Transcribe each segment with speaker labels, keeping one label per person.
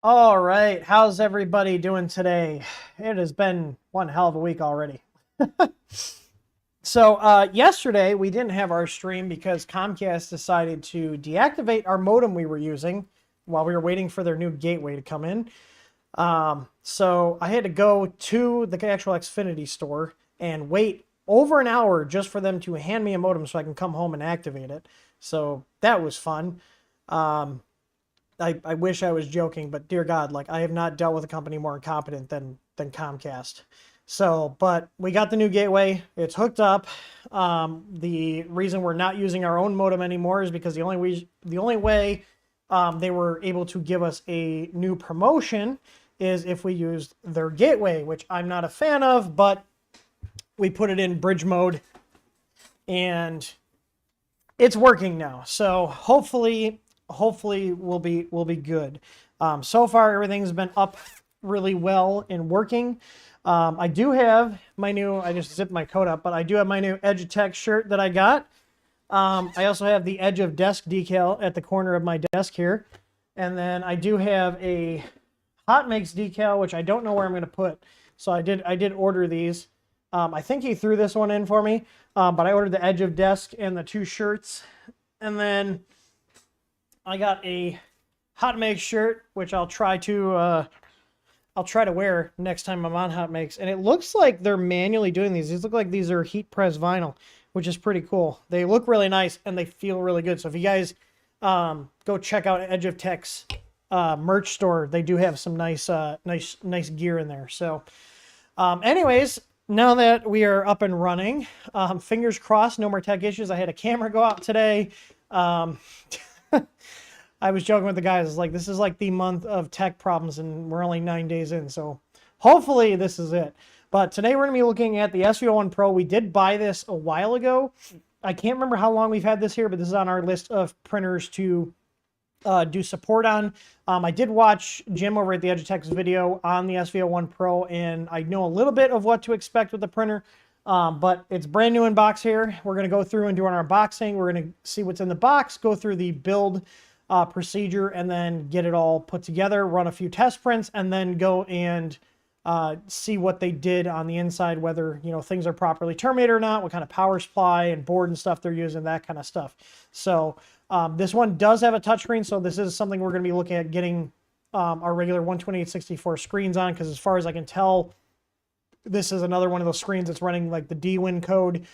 Speaker 1: All right, how's everybody doing today? It has been one hell of a week already. So yesterday we didn't have our stream because Comcast decided to deactivate our modem we were using while we were waiting for their new gateway to come in. So I had to go to the actual Xfinity store and wait over an hour just for them to hand me a modem so I can come home and activate it. So that was fun. I wish I was joking, but dear God, like I have not dealt with a company more incompetent than Comcast. So, but we got the new gateway. It's hooked up. The reason we're not using our own modem anymore is because the only way they were able to give us a new promotion is if we used their gateway, which I'm not a fan of, but we put it in bridge mode and it's working now. So hopefully we'll be good. So far everything's been up really well and working. I do have my new, I just zipped my coat up, but I do have my new Edge of Tech shirt that I got. I also have the Edge of Desk decal at the corner of my desk here. And then I do have a Hot Makes decal, which I don't know where I'm going to put. So I did order these. I think he threw this one in for me, but I ordered the Edge of Desk and the two shirts. And then I got a Hot Makes shirt, which I'll try to wear next time I'm on Hot Makes. And it looks like they're manually doing these. These look like these are heat press vinyl, which is pretty cool. They look really nice and they feel really good. So if you guys go check out Edge of Tech's merch store, they do have some nice gear in there. So anyways, now that we are up and running, fingers crossed, no more tech issues. I had a camera go out today. I was joking with the guys, like, this is like the month of tech problems and we're only 9 days in. So hopefully this is it. But today we're going to be looking at the SVO1 Pro. We did buy this a while ago. I can't remember how long we've had this here, but this is on our list of printers to do support on. I did watch Jim over at the Edge of Tech's video on the SVO1 Pro, and I know a little bit of what to expect with the printer, but it's brand new in box here. We're going to go through and do our unboxing. We're going to see what's in the box, go through the build procedure, and then get it all put together, run a few test prints, and then go and see what they did on the inside, whether, you know, things are properly terminated or not, what kind of power supply and board and stuff they're using, that kind of stuff. So this one does have a touchscreen, so this is something we're going to be looking at getting our regular 128/64 screens on, because as far as I can tell, this is another one of those screens that's running like the DWin code,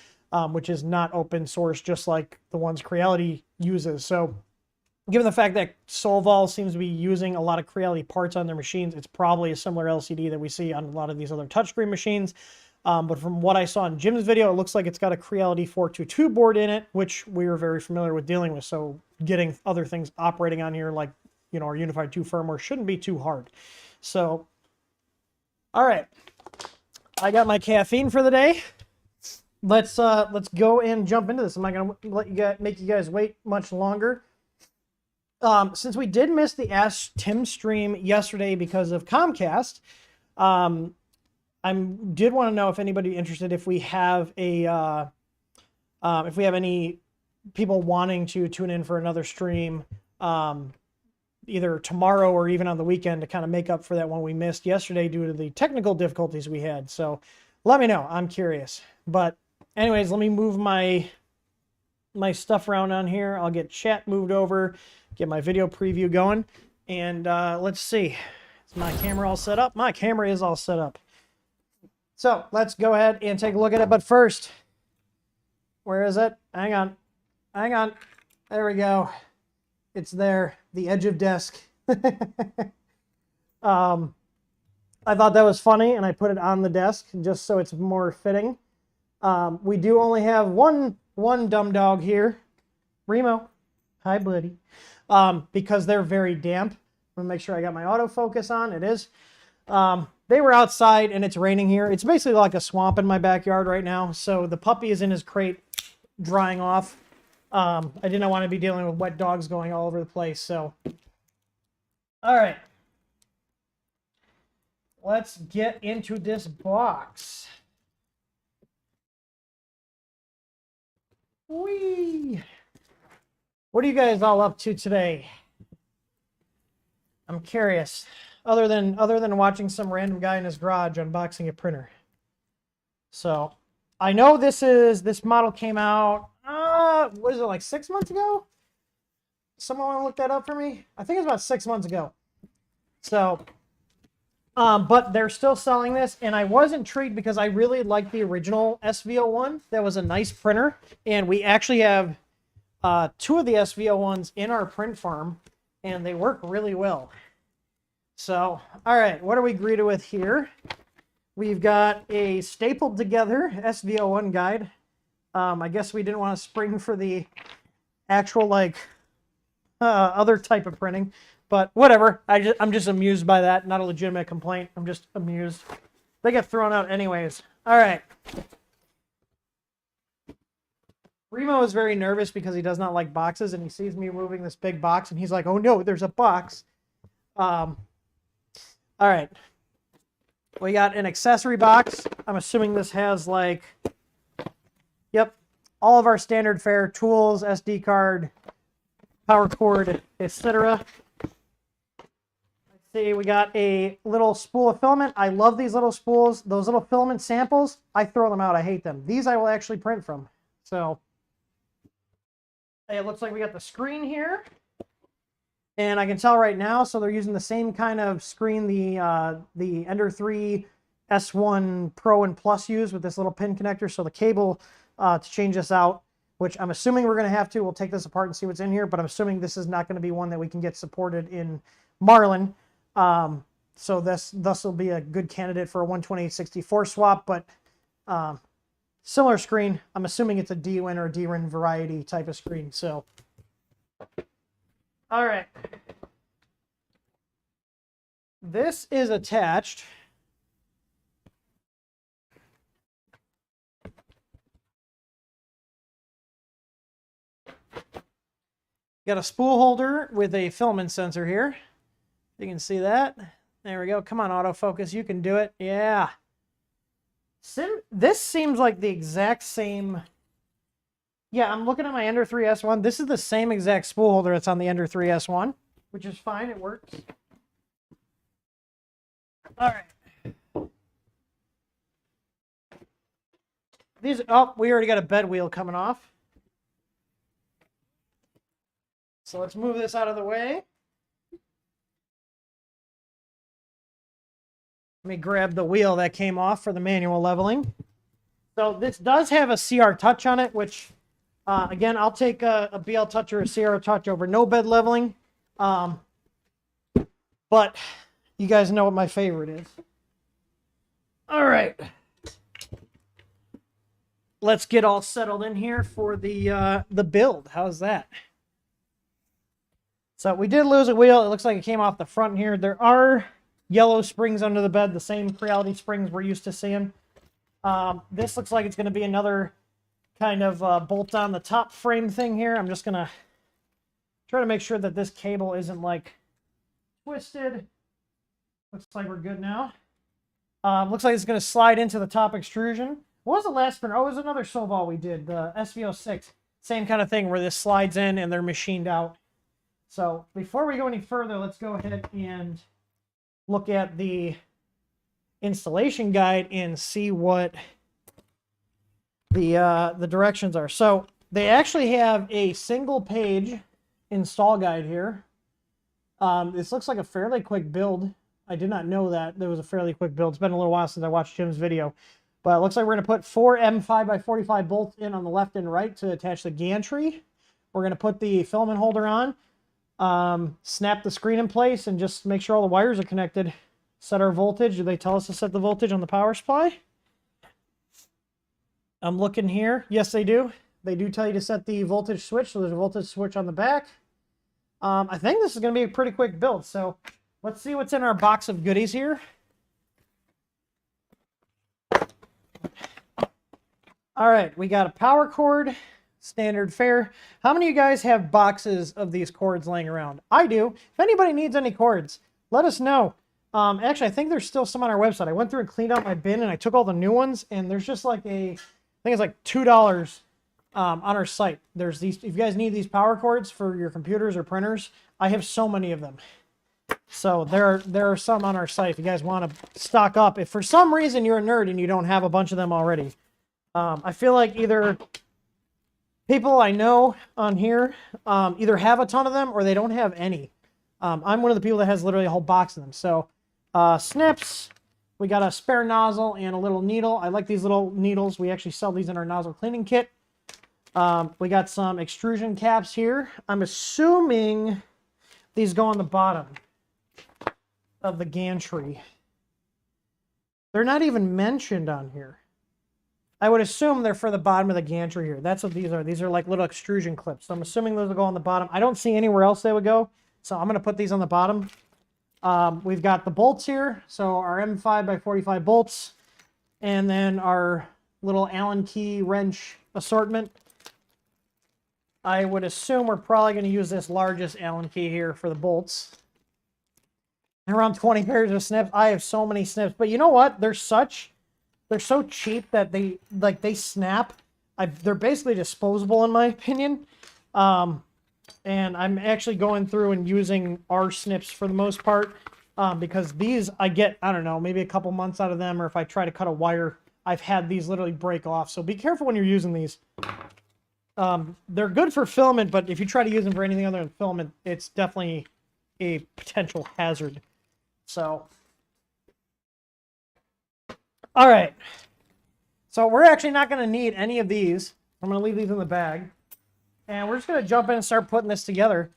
Speaker 1: which is not open source, just like the ones Creality uses. So given the fact that Sovol seems to be using a lot of Creality parts on their machines, it's probably a similar LCD that we see on a lot of these other touchscreen machines. But from what I saw in Jim's video, it looks like it's got a Creality 422 board in it, which we are very familiar with dealing with. So getting other things operating on here, like, you know, our Unified 2 firmware, shouldn't be too hard. So, all right, I got my caffeine for the day. Let's go and jump into this. I'm not gonna make you guys wait much longer. Since we did miss the Ask Tim stream yesterday because of Comcast, I did want to know if anybody interested, if we have a if we have any people wanting to tune in for another stream, either tomorrow or even on the weekend, to kind of make up for that one we missed yesterday due to the technical difficulties we had. So let me know. I'm curious. But anyways, let me move my stuff around on here. I'll get chat moved over, get my video preview going, and let's see. Is my camera all set up? My camera is all set up. So let's go ahead and take a look at it. But first, where is it? Hang on. Hang on. There we go. It's there. The Edge of Desk. I thought that was funny, and I put it on the desk just so it's more fitting. We do only have one dumb dog here. Remo. Hi, buddy. Because they're very damp. I'm going to make sure I got my autofocus on. It is. They were outside and it's raining here. It's basically like a swamp in my backyard right now. So the puppy is in his crate drying off. I did not want to be dealing with wet dogs going all over the place. So, all right. Let's get into this box. Whee! What are you guys all up to today? I'm curious. Other than watching some random guy in his garage unboxing a printer. So, I know this model came out, what is it, like 6 months ago? Someone want to look that up for me? I think it's about 6 months ago. So, but they're still selling this, and I was intrigued because I really like the original SVO1. That was a nice printer, and we actually have 2 of the SVO1s in our print farm, and they work really well. So, all right, what are we greeted with here? We've got a stapled together SVO1 guide. I guess we didn't want to spring for the actual, like, other type of printing, but whatever. I'm just amused by that. Not a legitimate complaint. I'm just amused. They get thrown out anyways. All right. Remo is very nervous because he does not like boxes, and he sees me moving this big box, and he's like, oh no, there's a box. All right. We got an accessory box. I'm assuming this has, like, yep, all of our standard fare, tools, SD card, power cord, etc. Let's see, we got a little spool of filament. I love these little spools. Those little filament samples, I throw them out. I hate them. These I will actually print from. So, it looks like we got the screen here. And I can tell right now, so they're using the same kind of screen the Ender 3 S1 Pro and Plus use with this little pin connector. So the cable to change this out, which I'm assuming we're going to have to. We'll take this apart and see what's in here, but I'm assuming this is not going to be one that we can get supported in Marlin. So this will be a good candidate for a 128/64 swap, but similar screen. I'm assuming it's a DWIN or a DRIN variety type of screen. So, all right. This is attached. Got a spool holder with a filament sensor here. You can see that. There we go. Come on, autofocus. You can do it. Yeah. This seems like the exact same. Yeah, I'm looking at my Ender 3 S1. This is the same exact spool holder that's on the Ender 3 S1, which is fine. It works. All right. Oh, we already got a bed wheel coming off. So let's move this out of the way. Let me grab the wheel that came off for the manual leveling. So this does have a CR touch on it, which, again, I'll take a BL touch or a CR touch over no bed leveling. But you guys know what my favorite is. All right. Let's get all settled in here for the build. How's that? So we did lose a wheel. It looks like it came off the front here. There are yellow springs under the bed, the same Creality springs we're used to seeing. This looks like it's going to be another kind of bolt on the top frame thing here. I'm just going to try to make sure that this cable isn't, like, twisted. Looks like we're good now. Looks like it's going to slide into the top extrusion. What was the last printer? Oh, it was another Sovol we did, the SV06. Same kind of thing where this slides in and they're machined out. So before we go any further, let's go ahead and look at the installation guide and see what the directions are. So they actually have a single page install guide here. This looks like a fairly quick build. I did not know that there was a fairly quick build. It's been a little while since I watched Jim's video. But it looks like we're going to put 4 M5x45 bolts in on the left and right to attach the gantry. We're going to put the filament holder on, snap the screen in place, and just make sure all the wires are connected. Set our voltage. Do they tell us to set the voltage on the power supply? I'm looking here. Yes, they do. They do tell you to set the voltage switch, so there's a voltage switch on the back. I think this is going to be a pretty quick build, so let's see what's in our box of goodies here. All right, we got a power cord, standard fare. How many of you guys have boxes of these cords laying around? I do. If anybody needs any cords, let us know. Actually, I think there's still some on our website. I went through and cleaned out my bin, and I took all the new ones, and there's just like I think it's like $2 on our site. There's these. If you guys need these power cords for your computers or printers, I have so many of them. So there are some on our site if you guys want to stock up. If for some reason you're a nerd and you don't have a bunch of them already, I feel like either people I know on here either have a ton of them or they don't have any. I'm one of the people that has literally a whole box of them. So snips, we got a spare nozzle and a little needle. I like these little needles. We actually sell these in our nozzle cleaning kit. We got some extrusion caps here. I'm assuming these go on the bottom of the gantry. They're not even mentioned on here. I would assume they're for the bottom of the gantry here. That's what these are. These are like little extrusion clips. So I'm assuming those will go on the bottom. I don't see anywhere else they would go. So I'm going to put these on the bottom. We've got the bolts here. So our M5x45 bolts. And then our little Allen key wrench assortment. I would assume we're probably going to use this largest Allen key here for the bolts. And around 20 pairs of snips. I have so many snips. But you know what? They're so cheap that they snap. They're basically disposable in my opinion. And I'm actually going through and using our snips for the most part. Because these I get, I don't know, maybe a couple months out of them. Or if I try to cut a wire, I've had these literally break off. So be careful when you're using these. They're good for filament, but if you try to use them for anything other than filament, it's definitely a potential hazard. So, all right. So we're actually not going to need any of these. I'm going to leave these in the bag. And we're just going to jump in and start putting this together.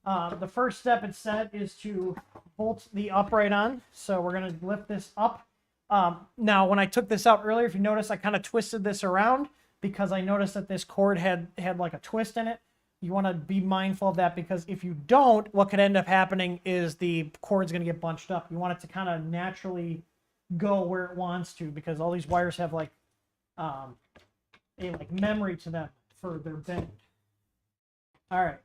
Speaker 1: The first step it said is to bolt the upright on. So we're going to lift this up. Now, when I took this out earlier, if you notice, I kind of twisted this around because I noticed that this cord had like a twist in it. You want to be mindful of that because if you don't, what could end up happening is the cord's going to get bunched up. You want it to kind of naturally go where it wants to because all these wires have like a memory to them for their bend. All right.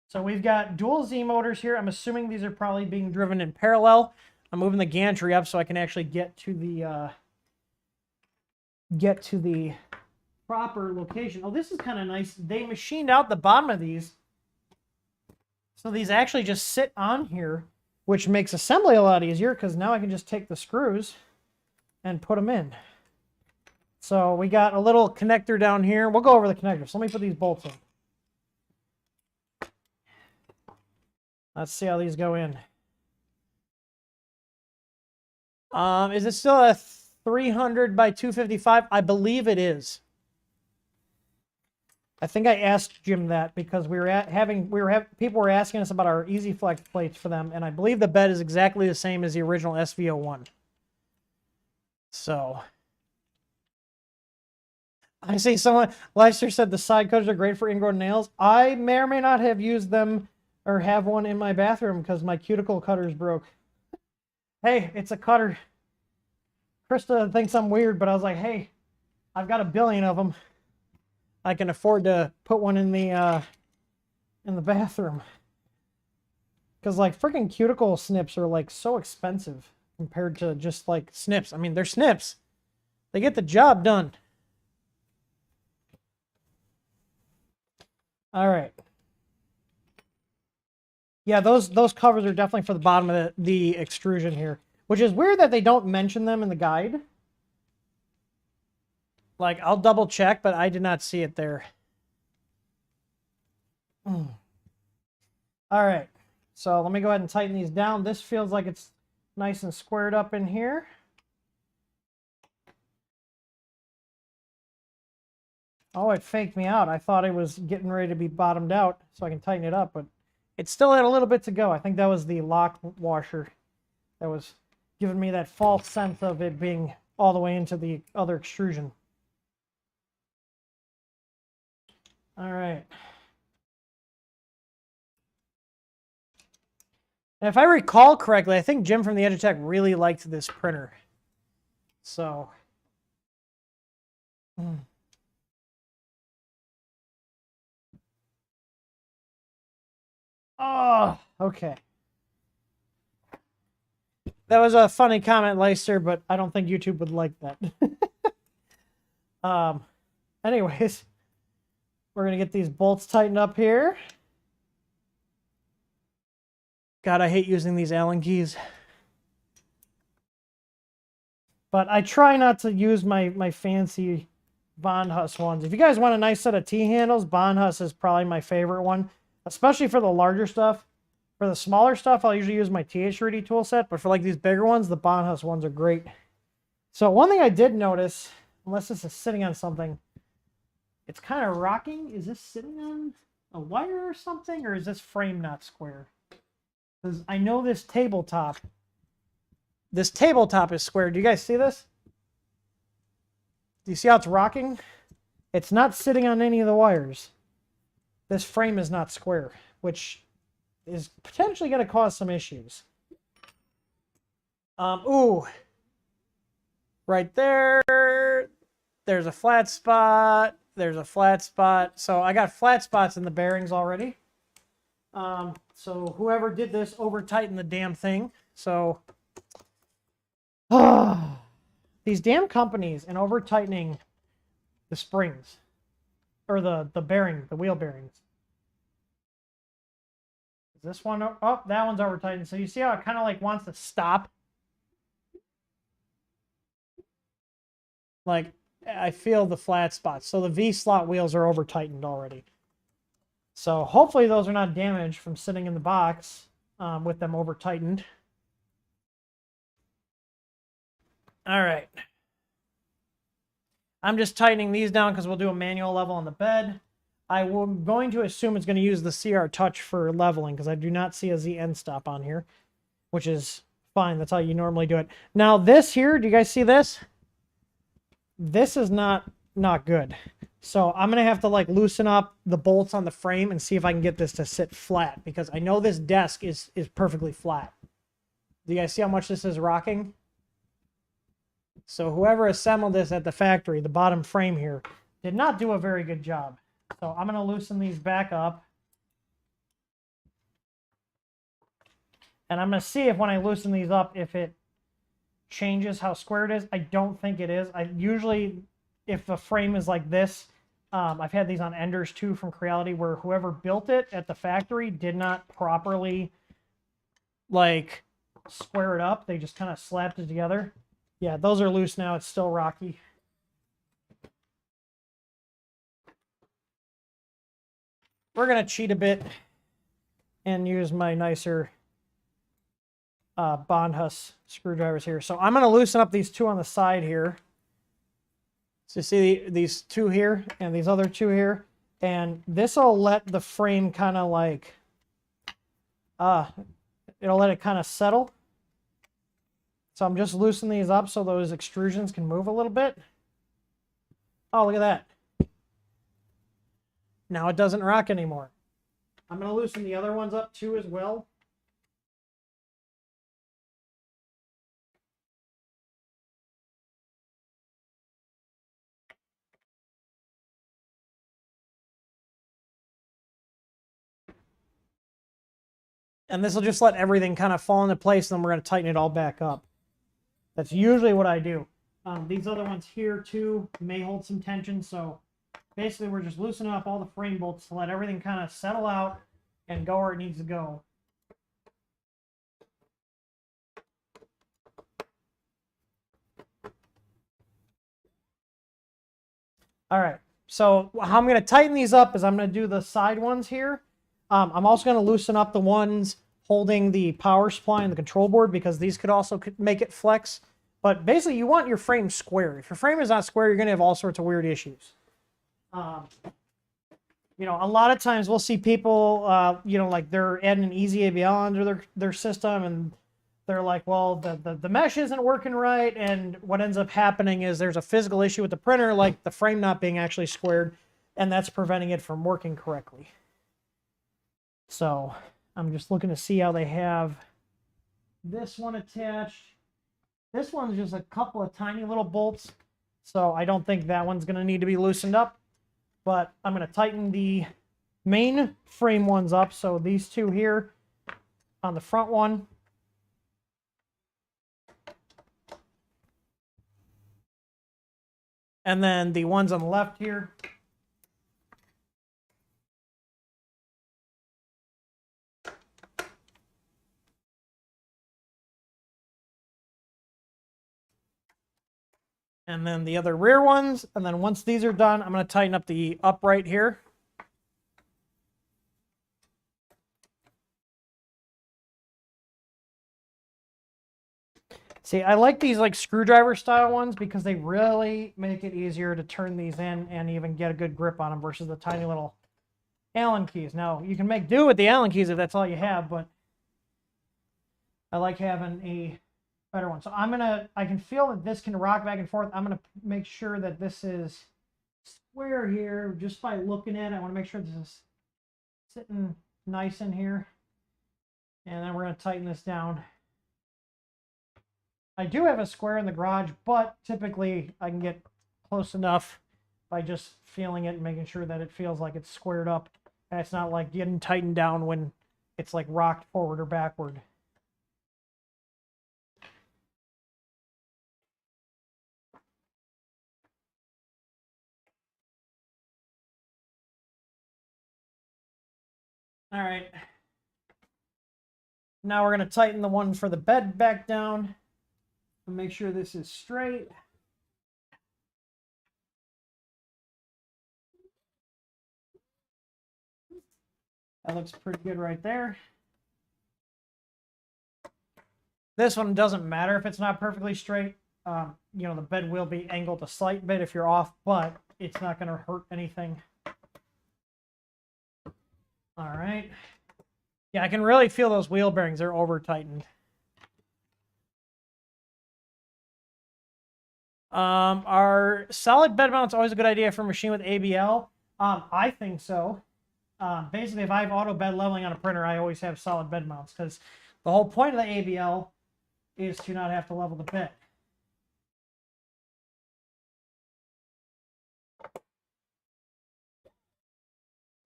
Speaker 1: So we've got dual Z motors here. I'm assuming these are probably being driven in parallel. I'm moving the gantry up so I can actually get to the proper location. Oh, this is kind of nice. They machined out the bottom of these. So these actually just sit on here, which makes assembly a lot easier because now I can just take the screws and put them in. So we got a little connector down here. We'll go over the connector. So let me put these bolts in. Let's see how these go in. Is it still a 300 by 255? I believe it is. I think I asked Jim that because people were asking us about our Easy Flex plates for them, and I believe the bed is exactly the same as the original SVO1. So I see someone, Leicester said the side cutters are great for ingrown nails. I may or may not have used them or have one in my bathroom because my cuticle cutters broke. Hey, it's a cutter. Krista thinks I'm weird, but I was like, hey, I've got a billion of them. I can afford to put one in the bathroom. Because like freaking cuticle snips are like so expensive compared to just like snips. I mean, they're snips. They get the job done. All right. Yeah, those covers are definitely for the bottom of the extrusion here. Which is weird that they don't mention them in the guide. Like, I'll double check, but I did not see it there. All right. So let me go ahead and tighten these down. This feels like it's nice and squared up in here. Oh, it faked me out. I thought it was getting ready to be bottomed out so I can tighten it up, but it still had a little bit to go. I think that was the lock washer that was giving me that false sense of it being all the way into the other extrusion. All right. And if I recall correctly, I think Jim from the Edutech really liked this printer. So. Oh, okay. That was a funny comment, Leicester, but I don't think YouTube would like that. Anyways, we're going to get these bolts tightened up here. God, I hate using these Allen keys. But I try not to use my fancy Von Huss ones. If you guys want a nice set of T-handles, Von Huss is probably my favorite one, especially for the larger stuff. For the smaller stuff, I'll usually use my TH3D tool set, but for like these bigger ones, the Von Huss ones are great. So one thing I did notice, unless this is sitting on something, it's kind of rocking. Is this sitting on a wire or something, or is this frame not square? Because I know this tabletop is square. Do you guys see this? Do you see how it's rocking? It's not sitting on any of the wires. This frame is not square, which is potentially going to cause some issues. Ooh. Right there. There's a flat spot. There's a flat spot. So I got flat spots in the bearings already. So whoever did this over-tightened the damn thing. So these damn companies and over-tightening the springs. Or the bearing, the wheel bearings. Is this one? Oh, that one's over-tightened. So you see how it kind of like wants to stop? Like, I feel the flat spots. So the V-slot wheels are over-tightened already. So hopefully those are not damaged from sitting in the box with them over-tightened. All right. I'm just tightening these down because we'll do a manual level on the bed. I'm going to assume it's going to use the CR Touch for leveling because I do not see a Z end stop on here, which is fine. That's how you normally do it. Now this here, do you guys see this? This is not good. So I'm going to have to like loosen up the bolts on the frame and see if I can get this to sit flat because I know this desk is perfectly flat. Do you guys see how much this is rocking? So whoever assembled this at the factory, the bottom frame here, did not do a very good job. So I'm going to loosen these back up. And I'm going to see if when I loosen these up, if it changes how square it is. I don't think it is. I usually, if the frame is like this, I've had these on Enders too from Creality where whoever built it at the factory did not properly like square it up. They just kind of slapped it together. Yeah, those are loose now. It's still rocky. We're going to cheat a bit and use my nicer Bond Huss screwdrivers here. So I'm going to loosen up these two on the side here. So you see these two here and these other two here. And this will let the frame kind of like, it'll let it kind of settle. So I'm just loosening these up so those extrusions can move a little bit. Oh, look at that. Now it doesn't rock anymore. I'm going to loosen the other ones up too as well. And this will just let everything kind of fall into place, and then we're going to tighten it all back up. That's usually what I do. These other ones here, too, may hold some tension, so basically we're just loosening up all the frame bolts to let everything kind of settle out and go where it needs to go. All right, so how I'm going to tighten these up is I'm going to do the side ones here. I'm also going to loosen up the ones holding the power supply and the control board because these could also make it flex. But basically, you want your frame square. If your frame is not square, you're going to have all sorts of weird issues. You know, a lot of times we'll see people, you know, like they're adding an easy ABL under their system, and they're like, well, the mesh isn't working right, and what ends up happening is there's a physical issue with the printer, like the frame not being actually squared, and that's preventing it from working correctly. So I'm just looking to see how they have this one attached. This one's just a couple of tiny little bolts, so I don't think that one's going to need to be loosened up. But I'm going to tighten the main frame ones up. So these two here on the front one. And then the ones on the left here. And then the other rear ones. And then once these are done, I'm going to tighten up the upright here. See, I like these like screwdriver style ones because they really make it easier to turn these in and even get a good grip on them versus the tiny little Allen keys. Now, you can make do with the Allen keys if that's all you have, but I like having a better one. So I can feel that this can rock back and forth. I'm going to make sure that this is square here just by looking at it. I want to make sure this is sitting nice in here. And then we're going to tighten this down. I do have a square in the garage, but typically I can get close enough by just feeling it and making sure that it feels like it's squared up. And it's not like getting tightened down when it's like rocked forward or backward. All right. Now we're going to tighten the one for the bed back down and make sure this is straight. That looks pretty good right there. This one doesn't matter if it's not perfectly straight. You know, the bed will be angled a slight bit if you're off, but it's not going to hurt anything. All right. Yeah, I can really feel those wheel bearings. They're over-tightened. Are solid bed mounts always a good idea for a machine with ABL? I think so. Basically, if I have auto bed leveling on a printer, I always have solid bed mounts because the whole point of the ABL is to not have to level the bed.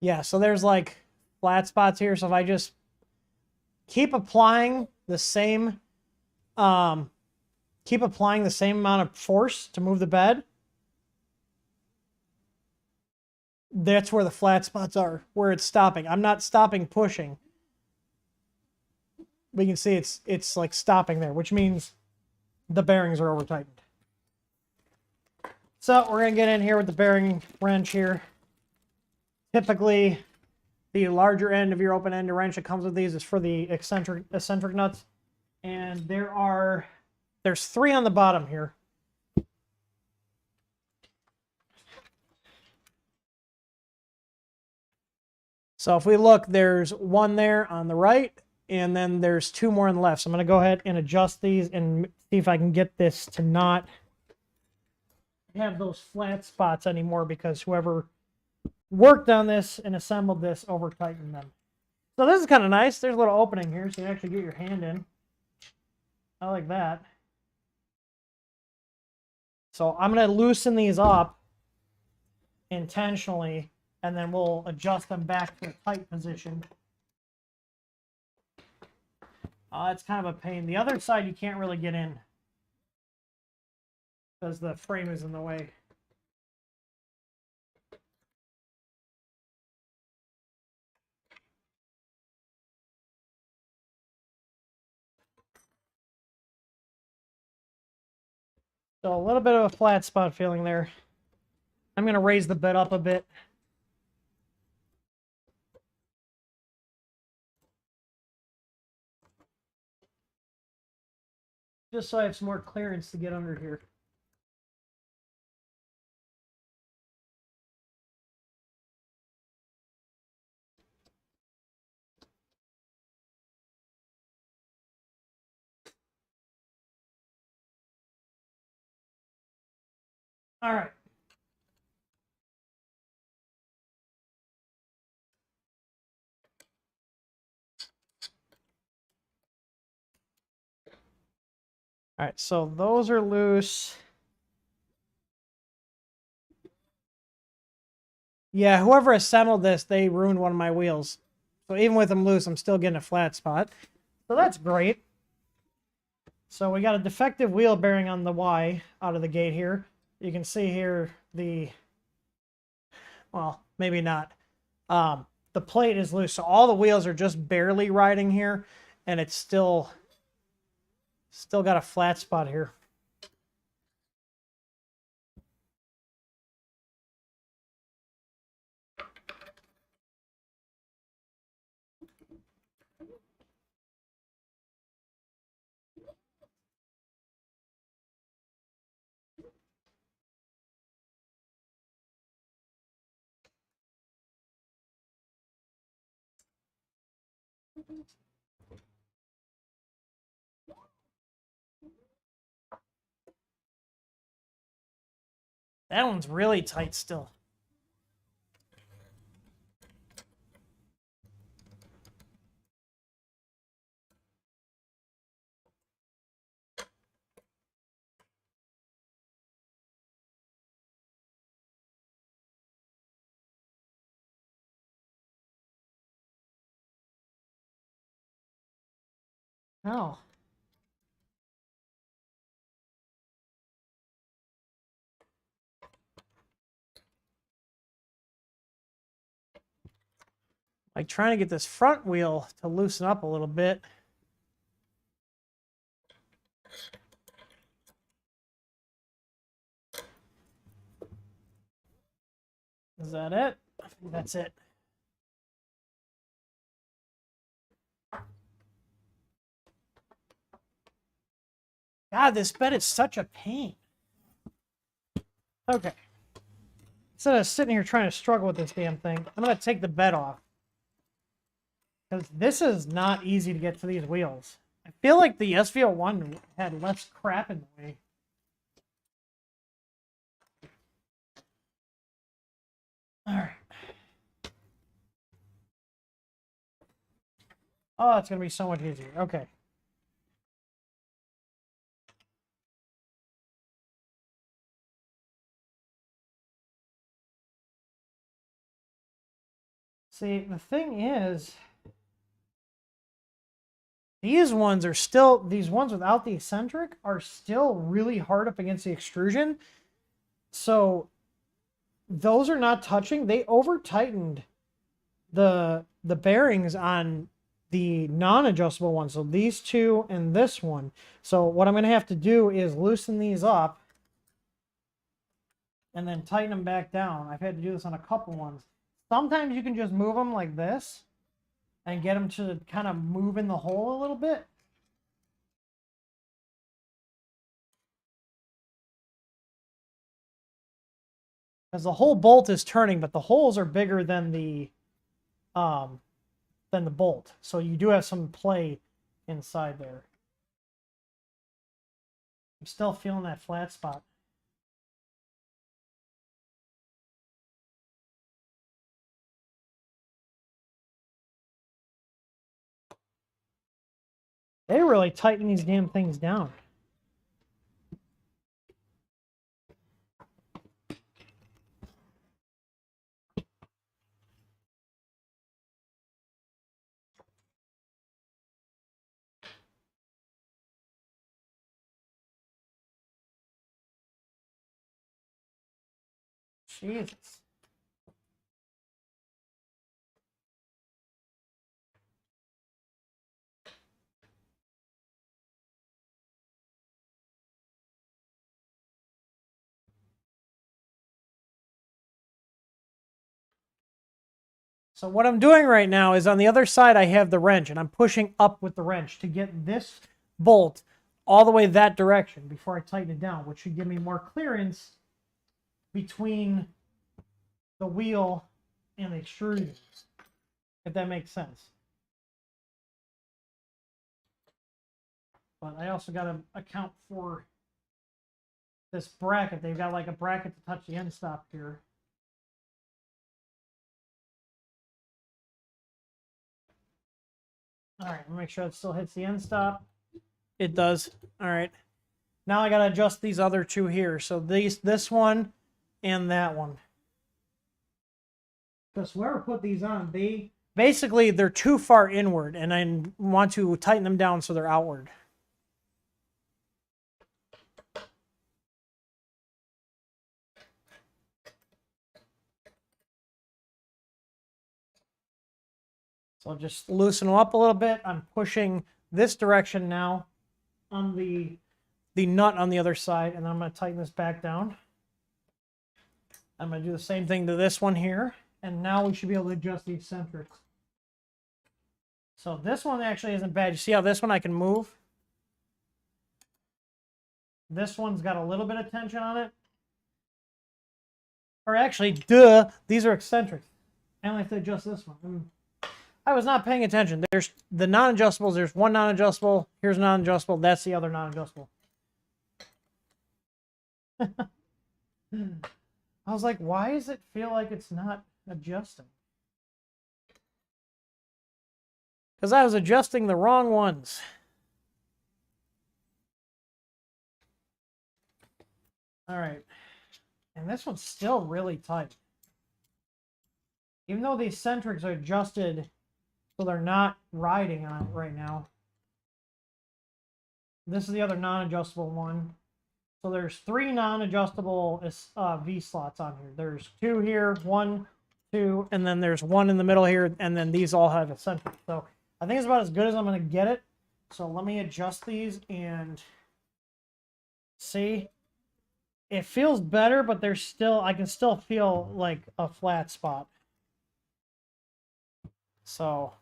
Speaker 1: Yeah, so there's like flat spots here. So if I just keep applying the same amount of force to move the bed, that's where the flat spots are, where it's stopping. I'm not stopping pushing. But you can see it's like stopping there, which means the bearings are over tightened. So we're going to get in here with the bearing wrench here. Typically, the larger end of your open-ended wrench that comes with these is for the eccentric nuts. And there's 3 on the bottom here. So if we look, there's 1 there on the right, and then there's 2 more on the left. So I'm going to go ahead and adjust these and see if I can get this to not have those flat spots anymore because whoever worked on this and assembled this over-tightened them. So this is kind of nice. There's a little opening here so you actually get your hand in. I like that. So I'm going to loosen these up intentionally, and then we'll adjust them back to a tight position. It's kind of a pain. The other side you can't really get in because the frame is in the way. So a little bit of a flat spot feeling there. I'm going to raise the bed up a bit. Just so I have some more clearance to get under here. All right. All right, so those are loose. Yeah, whoever assembled this, they ruined one of my wheels. So even with them loose, I'm still getting a flat spot. So that's great. So we got a defective wheel bearing on the Y out of the gate here. You can see here well, maybe not. The plate is loose, so all the wheels are just barely riding here, and it's still got a flat spot here. That one's really tight still. Oh. Like trying to get this front wheel to loosen up a little bit. Is that it? I think that's it. God, this bed is such a pain. Okay. Instead of sitting here trying to struggle with this damn thing, I'm going to take the bed off. Because this is not easy to get to these wheels. I feel like the SVO1 had less crap in the way. Alright. Oh, it's going to be so much easier. Okay. See, the thing is, these ones are still, these ones without the eccentric are still really hard up against the extrusion. So those are not touching. They over-tightened the bearings on the non-adjustable one. So these two and this one. So what I'm going to have to do is loosen these up and then tighten them back down. I've had to do this on a couple ones. Sometimes you can just move them like this and get them to kind of move in the hole a little bit. Because the whole bolt is turning, but the holes are bigger than the bolt. So you do have some play inside there. I'm still feeling that flat spot. They really tighten these damn things down. Jesus. So what I'm doing right now is on the other side I have the wrench, and I'm pushing up with the wrench to get this bolt all the way that direction before I tighten it down, which should give me more clearance between the wheel and the extrusion, if that makes sense. But I also got to account for this bracket. They've got like a bracket to touch the end stop here. All right, let me make sure it still hits the end stop. It does. All right. Now I got to adjust these other two here. So this one and that one. Because whoever put these on, they're too far inward, and I want to tighten them down so they're outward. So I'll just loosen them up a little bit. I'm pushing this direction now on the nut on the other side, and I'm going to tighten this back down. I'm going to do the same thing to this one here, and now we should be able to adjust the eccentrics. So this one actually isn't bad. You see how this one I can move? This one's got a little bit of tension on it. Or actually, duh, these are eccentrics. I only have to adjust this one. I was not paying attention. There's the non-adjustables. There's one non-adjustable. Here's non-adjustable. That's the other non-adjustable. I was like, why does it feel like it's not adjusting? Because I was adjusting the wrong ones. All right. And this one's still really tight. Even though the eccentrics are adjusted so they're not riding on it right now. This is the other non-adjustable one. So there's 3 non-adjustable V slots on here. There's 2 here, 1, 2, and then there's 1 in the middle here, and then these all have eccentrics. So I think it's about as good as I'm going to get it. So let me adjust these and see. It feels better, but there's still, I can still feel like a flat spot. So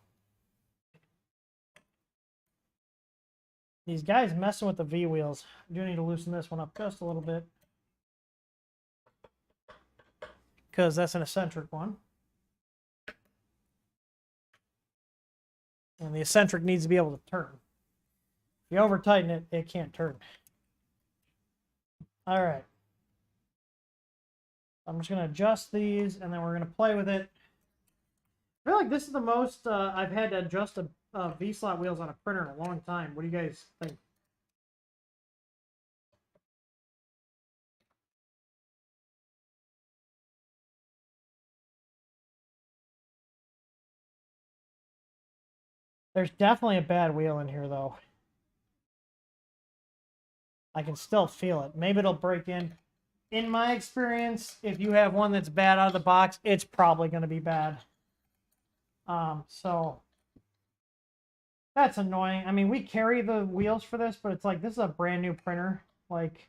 Speaker 1: these guys messing with the V wheels. I do need to loosen this one up just a little bit, because that's an eccentric one. And the eccentric needs to be able to turn. If you over tighten it, it can't turn. All right. I'm just going to adjust these, and then we're going to play with it. I feel like this is the most I've had to adjust a V-slot wheels on a printer in a long time. What do you guys think? There's definitely a bad wheel in here, though. I can still feel it. Maybe it'll break in. In my experience, if you have one that's bad out of the box, it's probably going to be bad. So that's annoying. I mean, we carry the wheels for this, but it's like, this is a brand new printer. Like,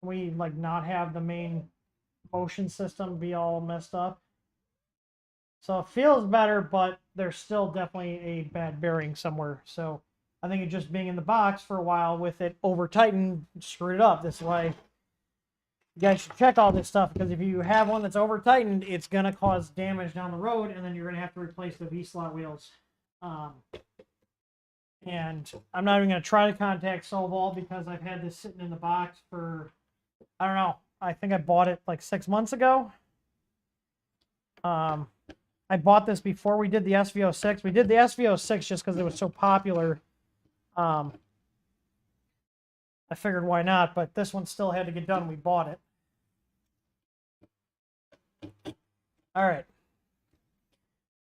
Speaker 1: we like not have the main motion system be all messed up. So it feels better, but there's still definitely a bad bearing somewhere. So I think it just being in the box for a while with it over tightened screwed it up. This is why you guys should check all this stuff, because if you have one that's over tightened, it's going to cause damage down the road, and then you're going to have to replace the V-slot wheels. And I'm not even going to try to contact Sovol, because I've had this sitting in the box for, I don't know, I think I bought it like 6 months ago. I bought this before we did the SV06. We did the SV06 just because it was so popular. I figured why not, but this one still had to get done. We bought it. All right.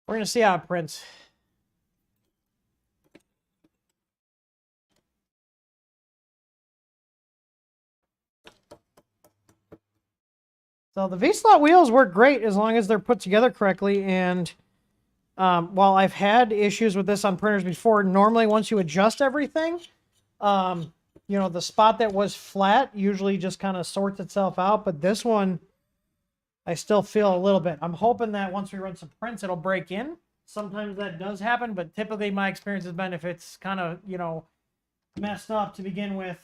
Speaker 1: We're going to see how it prints. So the V-slot wheels work great as long as they're put together correctly. And while I've had issues with this on printers before, normally once you adjust everything, you know, the spot that was flat usually just kind of sorts itself out. But this one, I still feel a little bit. I'm hoping that once we run some prints, it'll break in. Sometimes that does happen, but typically my experience has been if it's kind of, you know, messed up to begin with,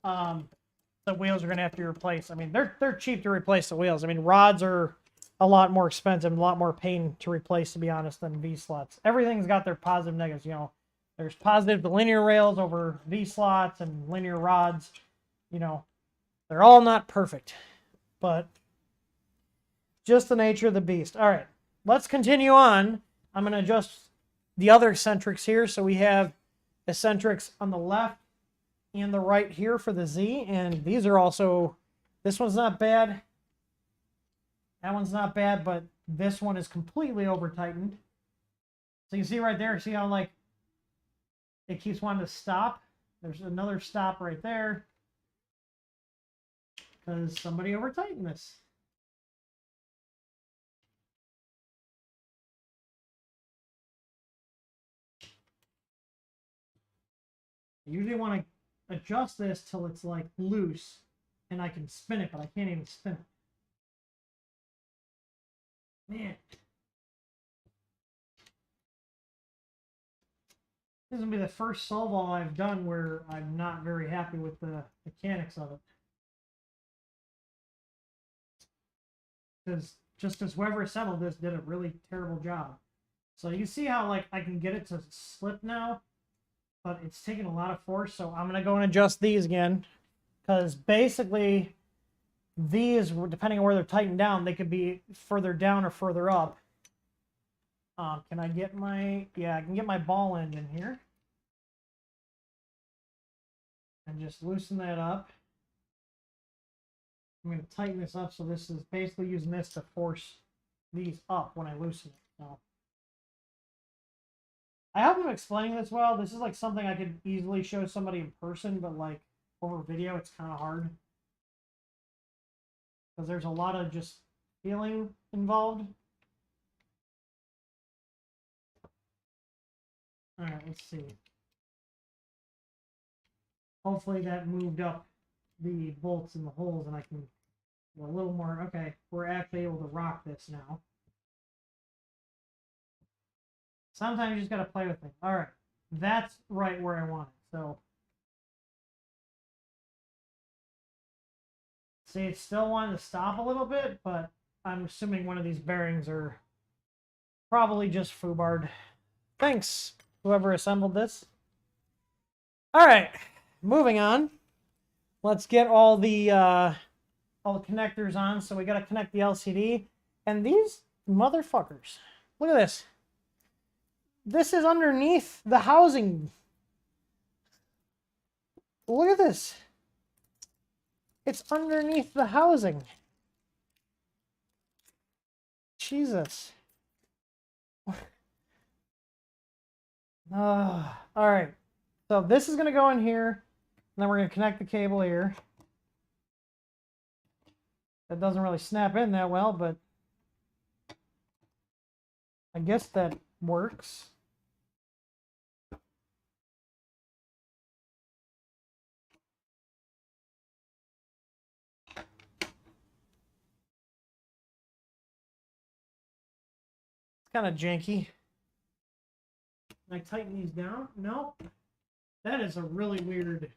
Speaker 1: the wheels are going to have to be replaced. I mean, they're cheap to replace the wheels. I mean, rods are a lot more expensive, a lot more pain to replace, to be honest, than V-slots. Everything's got their positive and negatives, you know. There's positive to linear rails over V-slots and linear rods. You know, they're all not perfect, but just the nature of the beast. All right, let's continue on. I'm going to adjust the other eccentrics here. So we have eccentrics on the left and the right here for the Z, and these are also, this one's not bad, that one's not bad, but this one is completely over tightened. So you can see right there, see how like it keeps wanting to stop. There's another stop right there because somebody over tightened this. I usually want to adjust this till it's like loose and I can spin it, but I can't even spin it. Man. This is going to be the first Sovol I've done where I'm not very happy with the mechanics of it. Because just as whoever assembled this did a really terrible job. So you see how like I can get it to slip now, but it's taking a lot of force. So I'm gonna go and adjust these again, because basically these, depending on where they're tightened down, they could be further down or further up. Can I get my, yeah, I can get my ball end in here. And just loosen that up. I'm going to tighten this up, so this is basically using this to force these up when I loosen it. So I hope I'm explaining this well. This is like something I could easily show somebody in person, but like over video, it's kind of hard. Because there's a lot of just feeling involved. Alright, let's see. Hopefully that moved up the bolts and the holes and I can get a little more. Okay, we're actually able to rock this now. Sometimes you just gotta play with things. Alright, that's right where I want it. So, see, it's still wanting to stop a little bit, but I'm assuming one of these bearings are probably just foobarred. Thanks, whoever assembled this. Alright, moving on. Let's get all the connectors on. So we gotta connect the LCD. And these motherfuckers, look at this. This is underneath the housing. Look at this. It's underneath the housing. Jesus. All right. So this is going to go in here. And then we're going to connect the cable here. That doesn't really snap in that well, but I guess that works. Kind of janky. Can I tighten these down? No. That is a really weird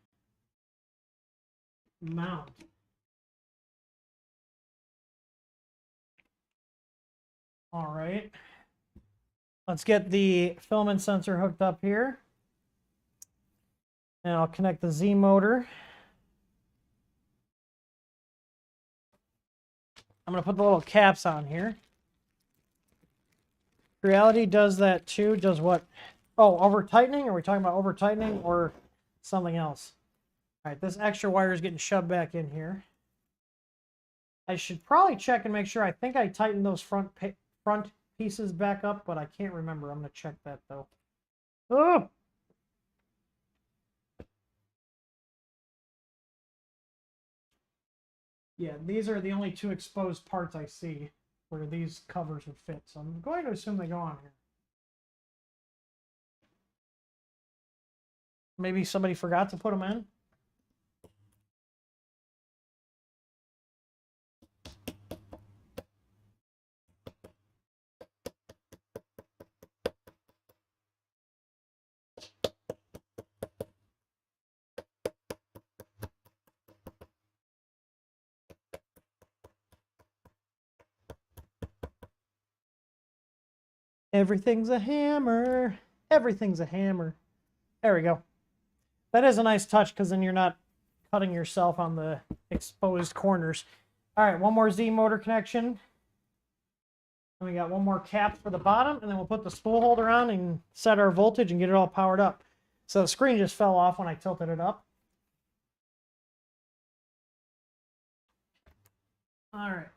Speaker 1: mount. All right. Let's get the filament sensor hooked up here. And I'll connect the Z motor. I'm going to put the little caps on here. Reality does that too. Does what? Oh, over tightening? Are we talking about over tightening or something else? All right, this extra wire is getting shoved back in here. I should probably check and make sure. I think I tightened those front pieces back up, but I can't remember. I'm going to check that though. Oh! Yeah, these are the only two exposed parts I see where these covers would fit. So I'm going to assume they go on here. Maybe somebody forgot to put them in. Everything's a hammer. Everything's a hammer. There we go. That is a nice touch because then you're not cutting yourself on the exposed corners. All right, one more Z motor connection. And we got one more cap for the bottom, and then we'll put the spool holder on and set our voltage and get it all powered up. So the screen just fell off when I tilted it up. All right.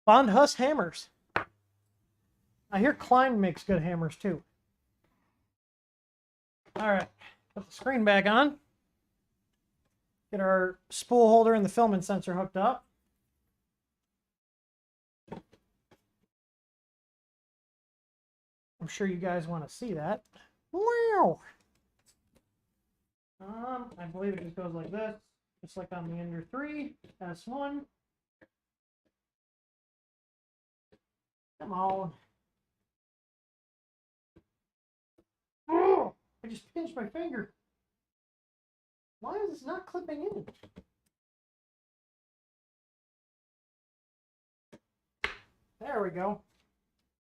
Speaker 1: Bond Huss hammers. I hear Klein makes good hammers too. All right, put the screen back on. Get our spool holder and the filament sensor hooked up. I'm sure you guys want to see that. Wow. I believe it just goes like this, just like on the Ender 3, S1. Come on. Oh, I just pinched my finger. Why is this not clipping in? There we go.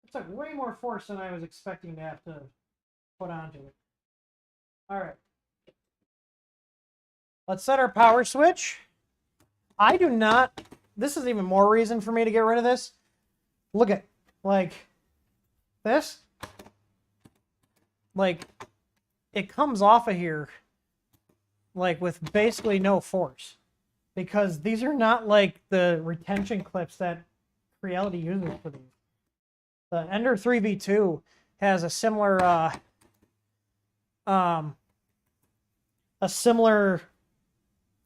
Speaker 1: It took way more force than I was expecting to have to put onto it. All right. Let's set our power switch. I do not... This is even more reason for me to get rid of this. Look at, like, this. Like, it comes off of here, like, with basically no force. Because these are not, like, the retention clips that Creality uses for these. The Ender 3v2 has a similar,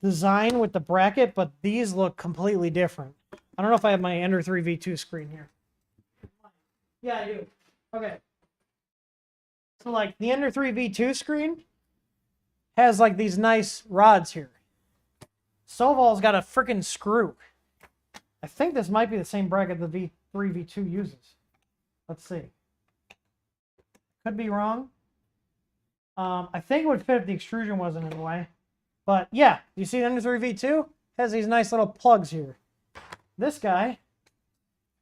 Speaker 1: design with the bracket, but these look completely different. I don't know if I have my Ender 3v2 screen here. Yeah, I do. Okay. So, like, the Ender 3v2 screen has, like, these nice rods here. Sovol's got a freaking screw. I think this might be the same bracket the V3v2 uses. Let's see. Could be wrong. I think it would fit if the extrusion wasn't in the way. But yeah, you see the Ender 3v2? Has these nice little plugs here. This guy,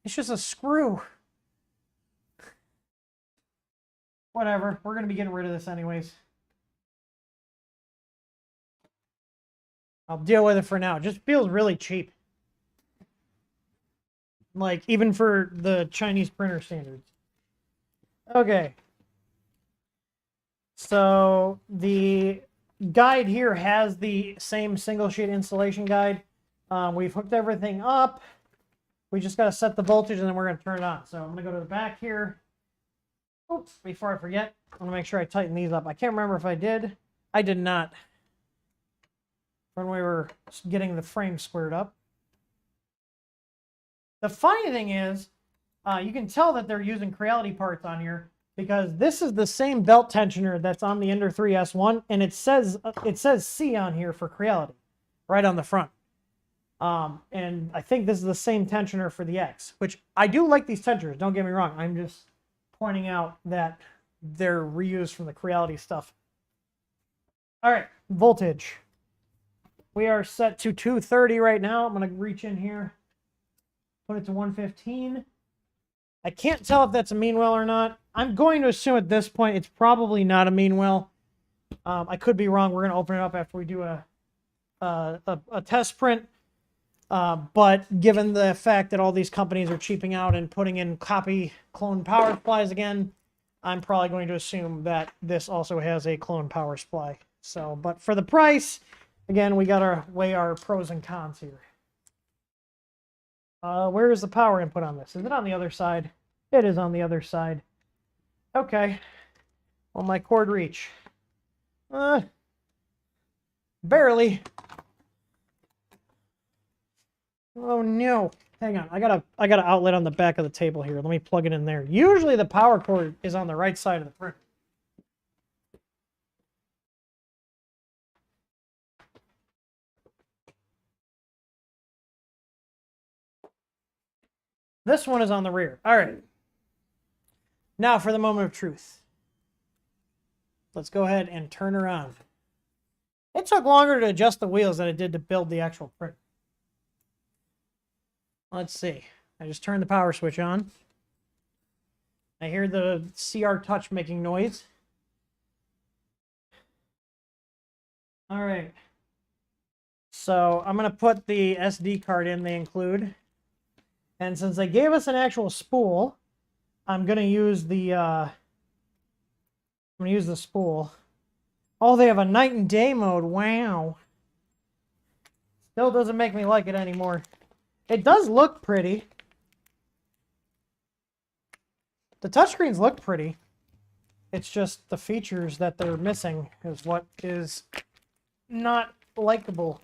Speaker 1: it's just a screw. Whatever, we're going to be getting rid of this anyways. I'll deal with it for now. It just feels really cheap. Like, even for the Chinese printer standards. Okay. So, the guide here has the same single sheet installation guide. We've hooked everything up. We just got to set the voltage and then we're going to turn it on. So, I'm going to go to the back here. Oops, before I forget, I want to make sure I tighten these up. I can't remember if I did. I did not. When we were getting the frame squared up. The funny thing is, you can tell that they're using Creality parts on here because this is the same belt tensioner that's on the Ender 3S1, and it says C on here for Creality, right on the front. And I think this is the same tensioner for the X, which I do like these tensioners, don't get me wrong. I'm just pointing out that they're reused from the Creality stuff. All right, voltage. We are set to 230 right now. I'm going to reach in here, put it to 115. I can't tell if that's a mean well or not. I'm going to assume at this point it's probably not a mean well. I could be wrong. We're going to open it up after we do a test print. But given the fact that all these companies are cheaping out and putting in copy clone power supplies again, I'm probably going to assume that this also has a clone power supply. So, but for the price, again, we got to weigh our pros and cons here. Where is the power input on this? Is it on the other side? It is on the other side. Okay. Will my cord reach? Barely. Oh no. Hang on. I got an outlet on the back of the table here. Let me plug it in there. Usually the power cord is on the right side of the printer. This one is on the rear. All right. Now for the moment of truth. Let's go ahead and turn her on. It took longer to adjust the wheels than it did to build the actual printer. Let's see. I just turned the power switch on. I hear the CR Touch making noise. All right. So I'm going to put the SD card in they include. And since they gave us an actual spool, I'm going to use the spool. Oh, they have a night and day mode. Wow. Still doesn't make me like it anymore. It does look pretty. The touchscreens look pretty. It's just the features that they're missing is what is not likable.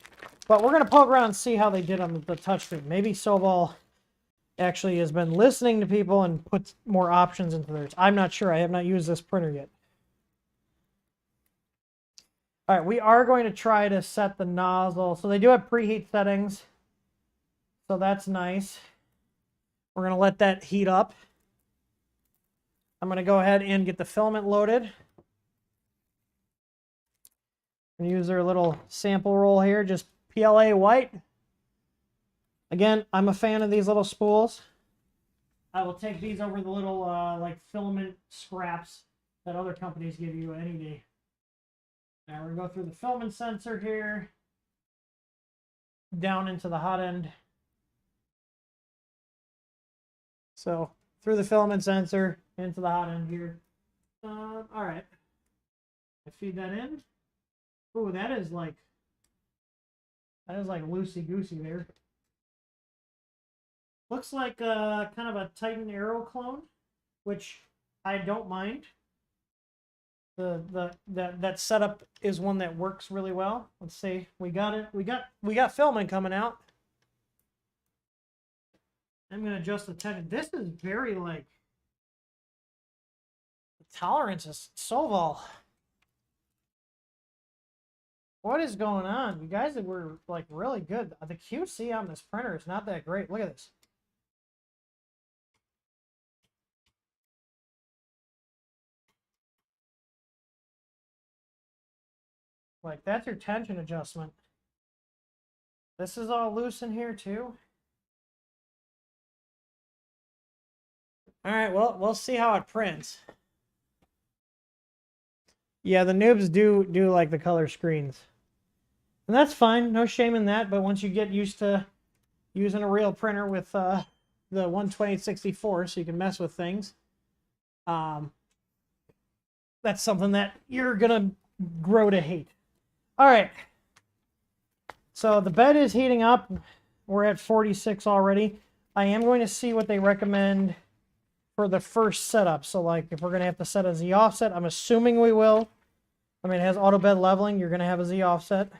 Speaker 1: But we're going to poke around and see how they did on the touchscreen. Maybe Sovol actually has been listening to people and put more options into theirs. I'm not sure. I have not used this printer yet. All right, we are going to try to set the nozzle. So they do have preheat settings. So that's nice. We're going to let that heat up. I'm going to go ahead and get the filament loaded. Use their little sample roll here, just PLA white. Again, I'm a fan of these little spools. I will take these over the little like filament scraps that other companies give you any day. Now we're going to go through the filament sensor here, down into the hot end. So through the filament sensor into the hot end here. All right. I feed that in. Ooh, that is like loosey-goosey there. Looks like kind of a Titan Aero clone, which I don't mind. That setup is one that works really well. Let's see. We got it. We got filament coming out. I'm gonna adjust the tension. This is very like the tolerance is Sovol. What is going on? You guys were like really good. The QC on this printer is not that great. Look at this. Like, that's your tension adjustment. This is all loose in here too. All right, well, we'll see how it prints. Yeah, the noobs do like the color screens. And that's fine, no shame in that, but once you get used to using a real printer with the 12864 so you can mess with things, that's something that you're gonna grow to hate. All right, so the bed is heating up. We're at 46 already. I am going to see what they recommend for the first setup. So like if we're gonna have to set a Z offset, I'm assuming we will. I mean, it has auto bed leveling, you're gonna have a Z offset.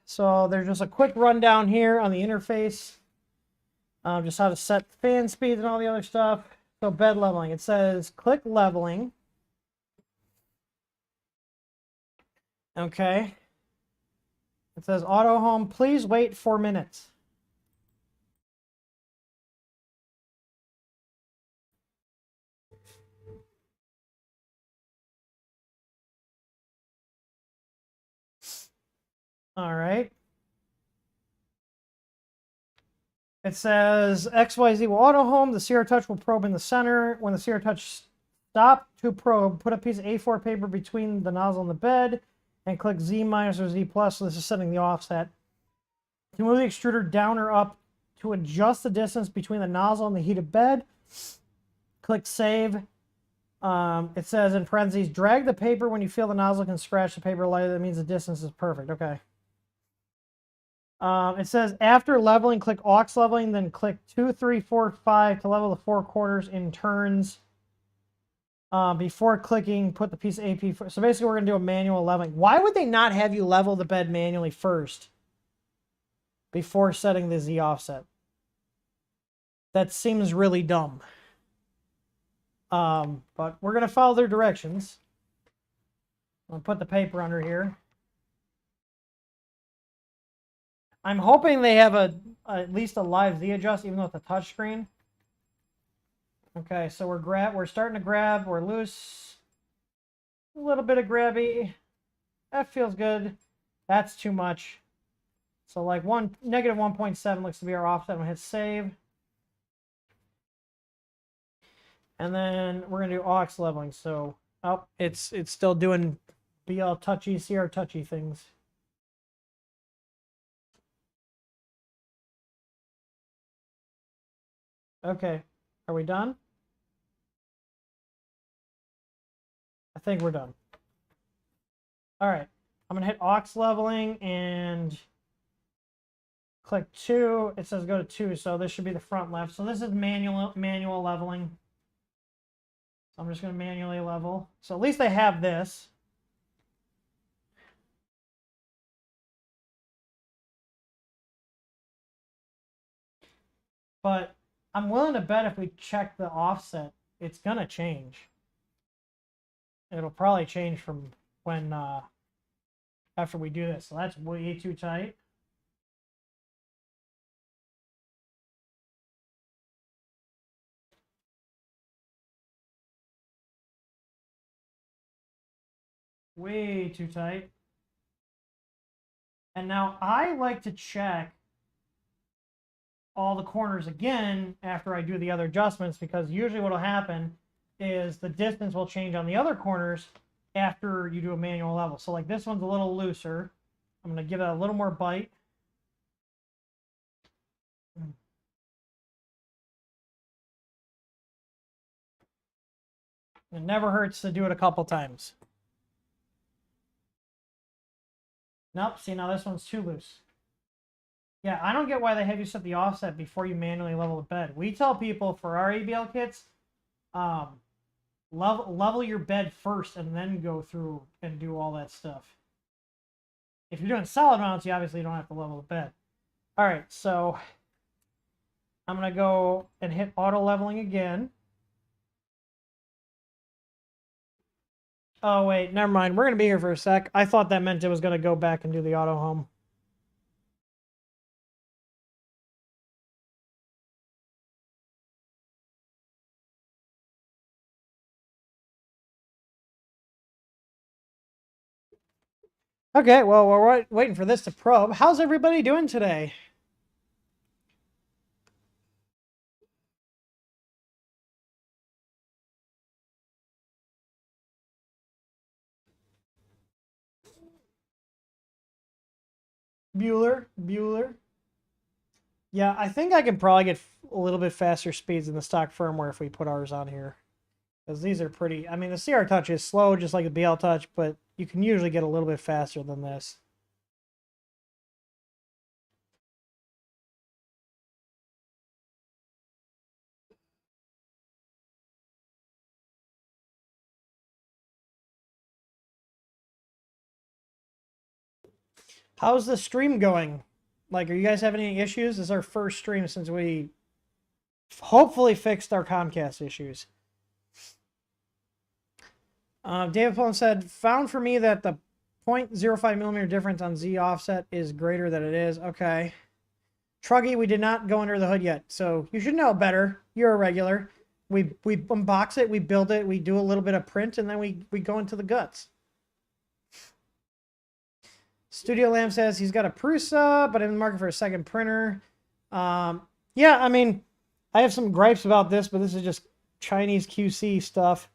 Speaker 1: So there's just a quick rundown here on the interface. Just how to set fan speeds and all the other stuff. So bed leveling, it says click leveling. Okay. It says auto home, please wait 4 minutes. All right. It says XYZ will auto home. The CR Touch will probe in the center. When the CR Touch stop to probe, put a piece of A4 paper between the nozzle and the bed and click Z minus or Z plus. So this is setting the offset. To move the extruder down or up to adjust the distance between the nozzle and the heated bed, click save. It says in parentheses, drag the paper when you feel the nozzle can scratch the paper lightly. That means the distance is perfect. Okay. It says after leveling, click aux leveling, then click 2, 3, 4, 5 to level the 4 corners in turns. Before clicking, put the piece of AP. So basically, we're going to do a manual leveling. Why would they not have you level the bed manually first before setting the Z offset? That seems really dumb. But we're going to follow their directions. I'll put the paper under here. I'm hoping they have at least a live Z adjust, even though it's a touchscreen. Okay, so we're starting to grab. We're loose. A little bit of grabby. That feels good. That's too much. So like negative 1.7 looks to be our offset. I'm gonna hit save. And then we're gonna do aux leveling. So it's still doing BL touchy, CR touchy things. Okay, are we done? I think we're done. All right, I'm gonna hit aux leveling and click 2. It says go to 2, so this should be the front left. So this is manual leveling. So I'm just gonna manually level. So at least I have this. But I'm willing to bet if we check the offset, it's gonna change. It'll probably change from when after we do this. So that's way too tight. Way too tight. And now I like to check all the corners again after I do the other adjustments, because usually what will happen is the distance will change on the other corners after you do a manual level. So like this one's a little looser. I'm going to give it a little more bite. It never hurts to do it a couple times. Nope, see, now this one's too loose. Yeah, I don't get why they have you set the offset before you manually level the bed. We tell people for our ABL kits, level your bed first and then go through and do all that stuff. If you're doing solid mounts, you obviously don't have to level the bed. All right, so I'm going to go and hit auto leveling again. Oh, wait, never mind. We're going to be here for a sec. I thought that meant it was going to go back and do the auto home. Okay, well, we're waiting for this to probe. How's everybody doing today? Bueller. Yeah, I think I can probably get a little bit faster speeds in the stock firmware if we put ours on here. Because these are pretty... I mean, the CR Touch is slow, just like the BL Touch, but you can usually get a little bit faster than this. How's the stream going? Like, are you guys having any issues? This is our first stream since we hopefully fixed our Comcast issues. David Pullen said, found for me that the 0.05 millimeter difference on Z offset is greater than it is. Okay. Truggy, we did not go under the hood yet, so you should know better. You're a regular. We unbox it, we build it, we do a little bit of print, and then we go into the guts. Studio Lamb says he's got a Prusa, but in the market for a second printer. Yeah, I mean, I have some gripes about this, but this is just Chinese QC stuff.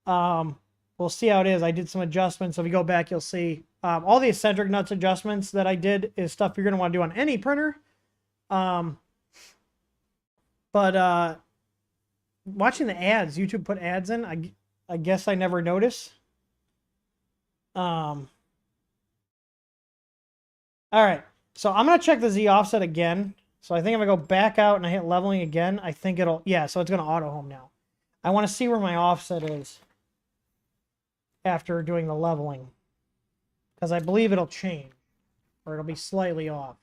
Speaker 1: We'll see how it is. I did some adjustments. So if you go back, you'll see all the eccentric nuts adjustments that I did is stuff you're going to want to do on any printer. But watching the ads, YouTube put ads in. I guess I never notice. All right, so I'm going to check the Z offset again. So I think if I go back out and I hit leveling again, I think it'll, yeah, so it's going to auto home now. I want to see where my offset is after doing the leveling, because I believe it'll change, or it'll be slightly off.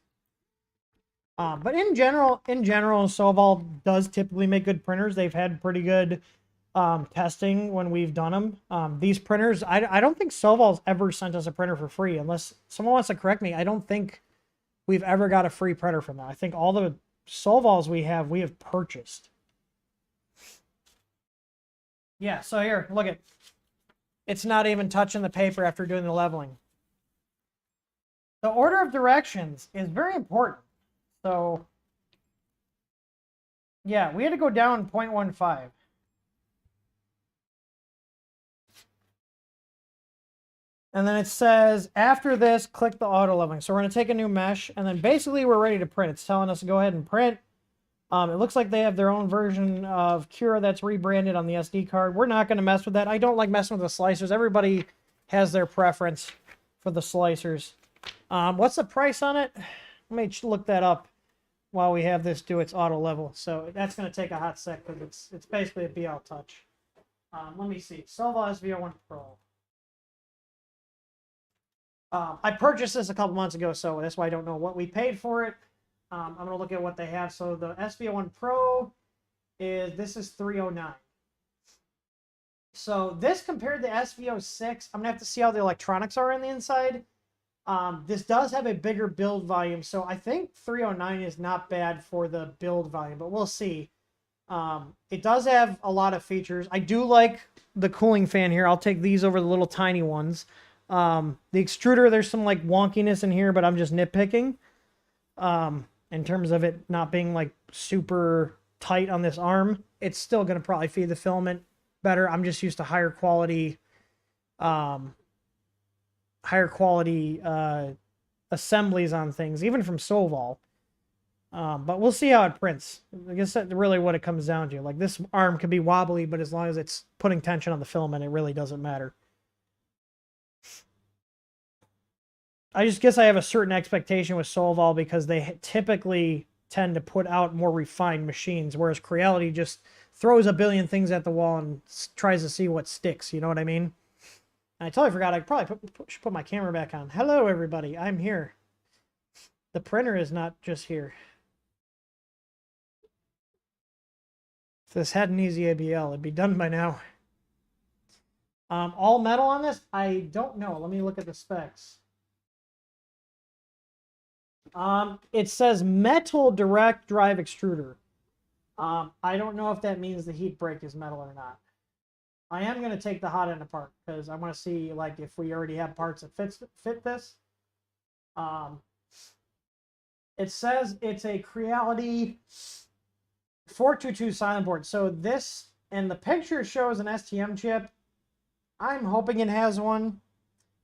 Speaker 1: But in general, Sovol does typically make good printers. They've had pretty good testing when we've done them. These printers, I don't think Sovol's ever sent us a printer for free, unless someone wants to correct me. I don't think we've ever got a free printer from them. I think all the Sovols we have purchased. Yeah, so here, look at, it's not even touching the paper after doing the leveling. The order of directions is very important. So, yeah, we had to go down 0.15. And then it says, after this, click the auto leveling. So we're going to take a new mesh, and then basically we're ready to print. It's telling us to go ahead and print. It looks like they have their own version of Cura that's rebranded on the SD card. We're not going to mess with that. I don't like messing with the slicers. Everybody has their preference for the slicers. What's the price on it? Let me look that up while we have this do its auto level. So that's going to take a hot sec because it's basically a BL Touch. Let me see. Sovol SV01 Pro. I purchased this a couple months ago, so that's why I don't know what we paid for it. I'm going to look at what they have. So the SVO1 Pro this is 309. So this compared to SV06, I'm going to have to see how the electronics are on the inside. This does have a bigger build volume, so I think 309 is not bad for the build volume, but we'll see. It does have a lot of features. I do like the cooling fan here. I'll take these over the little tiny ones. The extruder, there's some like wonkiness in here, but I'm just nitpicking. In terms of it not being like super tight on this arm, it's still going to probably feed the filament better. I'm just used to higher quality assemblies on things, even from Sovol. But we'll see how it prints. I guess that's really what it comes down to. Like, this arm could be wobbly, but as long as it's putting tension on the filament, it really doesn't matter. I just guess I have a certain expectation with Sovol because they typically tend to put out more refined machines, whereas Creality just throws a billion things at the wall and tries to see what sticks. You know what I mean? I totally forgot. I probably should put my camera back on. Hello, everybody. I'm here. The printer is not just here. If this had an easy ABL, it'd be done by now. All metal on this? I don't know. Let me look at the specs. It says metal direct drive extruder. I don't know if that means the heat break is metal or not. I am going to take the hot end apart because I want to see like if we already have parts that fit this. It says it's a Creality 422 silent board. So this, and the picture shows an STM chip. I'm hoping it has one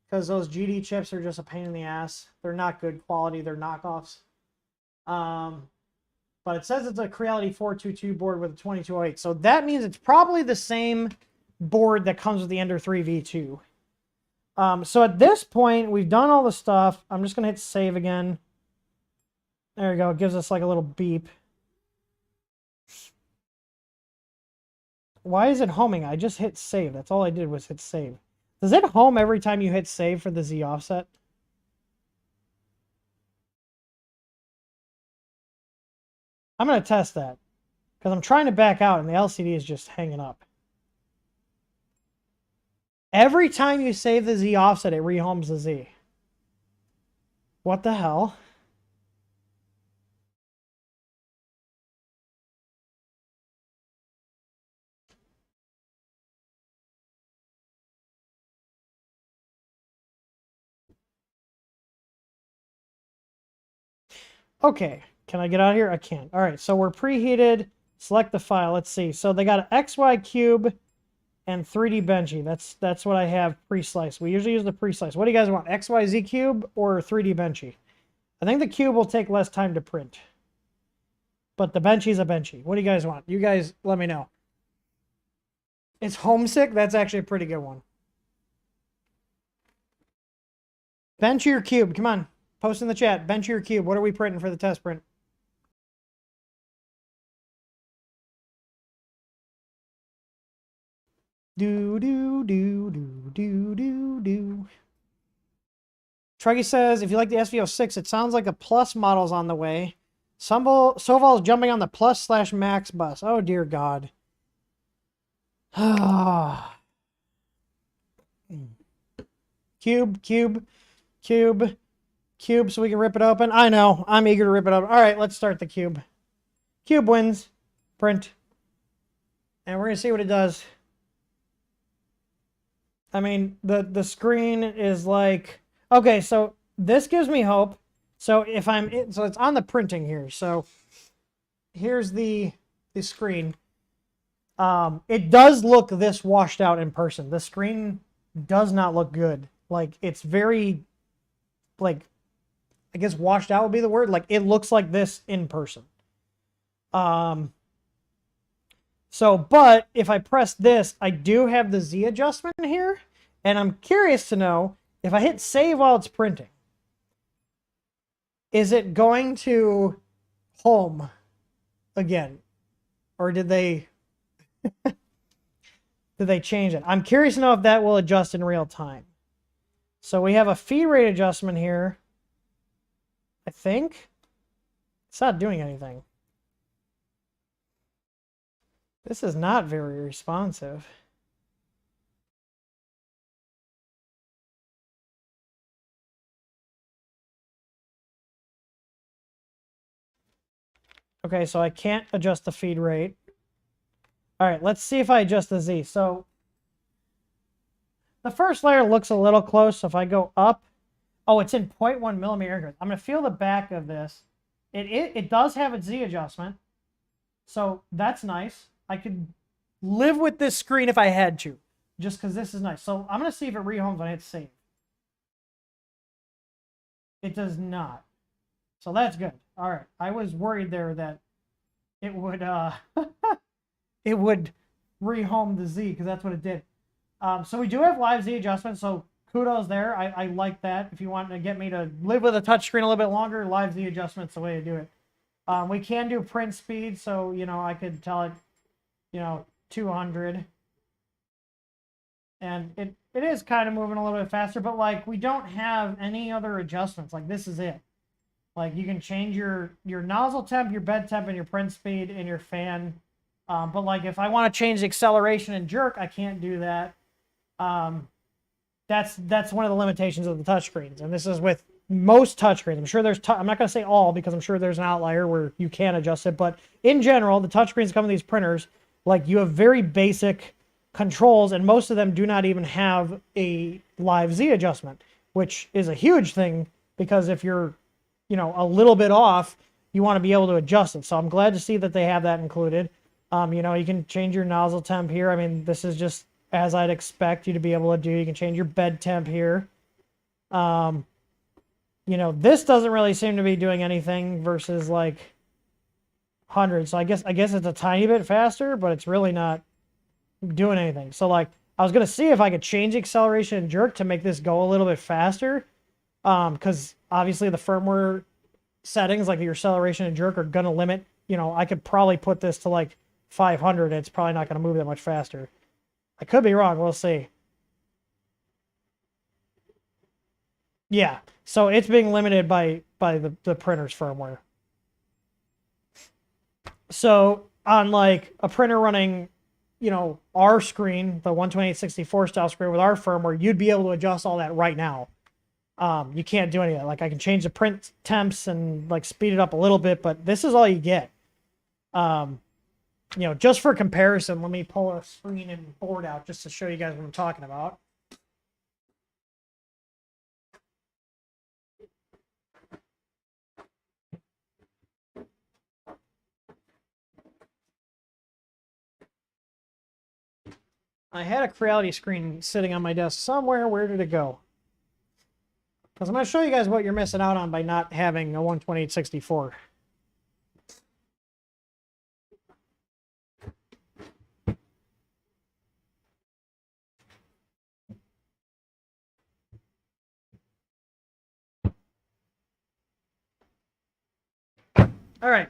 Speaker 1: because those GD chips are just a pain in the ass. They're not good quality. They're knockoffs. But it says it's a Creality 422 board with a 2208. So that means it's probably the same board that comes with the Ender 3 V2. So at this point, we've done all the stuff. I'm just going to hit save again. There we go. It gives us like a little beep. Why is it homing? I just hit save. That's all I did was hit save. Does it home every time you hit save for the Z offset? I'm going to test that because I'm trying to back out and the LCD is just hanging up. Every time you save the Z offset, it rehomes the Z. What the hell? Okay, can I get out of here? I can't. All right, so we're preheated. Select the file. Let's see. So they got an XY cube and 3D Benchy. That's what I have pre-sliced. We usually use the pre-slice. What do you guys want? XYZ cube or 3D Benchy? I think the cube will take less time to print. But the Benchy's a Benchy. What do you guys want? You guys let me know. It's homesick. That's actually a pretty good one. Benchy or cube? Come on. Post in the chat. Benchy or cube? What are we printing for the test print? Do, do, do, do, do, do, do. Truggy says, if you like the SV06, it sounds like a plus model's on the way. Sovol is jumping on the plus/max bus. Oh, dear God. Cube, cube, cube, cube, so we can rip it open. I know. I'm eager to rip it open. All right, let's start the cube. Cube wins. Print. And we're going to see what it does. I mean, the screen is like... Okay, so this gives me hope. So if I'm... So it's on the printing here. So here's the screen. It does look this washed out in person. The screen does not look good. Like, it's very... Like, I guess washed out would be the word. Like, it looks like this in person. So, but if I press this, I do have the Z adjustment here. And I'm curious to know, if I hit save while it's printing, is it going to home again? Or did they... did they change it? I'm curious to know if that will adjust in real time. So we have a feed rate adjustment here. I think. It's not doing anything. This is not very responsive. Okay, so I can't adjust the feed rate. All right, let's see if I adjust the Z. So the first layer looks a little close. So if I go up, oh, it's in 0.1 millimeter increments. I'm going to feel the back of this. It does have its Z adjustment. So that's nice. I could live with this screen if I had to, just because this is nice. So I'm going to see if it rehomes when I hit save. It does not. So that's good. All right. I was worried there that it would it would rehome the Z, because that's what it did. So we do have live Z adjustment, so kudos there. I like that. If you want to get me to live with a touchscreen a little bit longer, live Z adjustment's the way to do it. We can do print speed, so, you know, I could tell it, you know, 200. And it is kind of moving a little bit faster, but, like, we don't have any other adjustments. Like, this is it. Like, you can change your nozzle temp, your bed temp, and your print speed, and your fan. But, like, if I want to change the acceleration and jerk, I can't do that. That's one of the limitations of the touchscreens, and this is with most touchscreens. I'm sure there's I'm not going to say all, because I'm sure there's an outlier where you can adjust it, but in general, the touchscreens come with these printers. Like, you have very basic controls, and most of them do not even have a live Z adjustment, which is a huge thing, because if you're, you know, a little bit off, you want to be able to adjust it. So I'm glad to see that they have that included. You know, you can change your nozzle temp here. I mean, this is just as I'd expect you to be able to do. You can change your bed temp here. You know, this doesn't really seem to be doing anything versus like 100. So I guess it's a tiny bit faster, but it's really not doing anything. So, like, I was going to see if I could change acceleration and jerk to make this go a little bit faster. Because obviously the firmware settings, like your acceleration and jerk, are going to limit, you know, I could probably put this to like 500. It's probably not going to move that much faster. I could be wrong. We'll see. Yeah. So it's being limited by the printer's firmware. So on like a printer running, you know, our screen, the 128/64 style screen with our firmware, you'd be able to adjust all that right now. You can't do any of that. Like, I can change the print temps and like speed it up a little bit, but this is all you get. You know, just for comparison, let me pull a screen and board out just to show you guys what I'm talking about. I had a Creality screen sitting on my desk somewhere. Where did it go? Because I'm going to show you guys what you're missing out on by not having a 128/64. All right,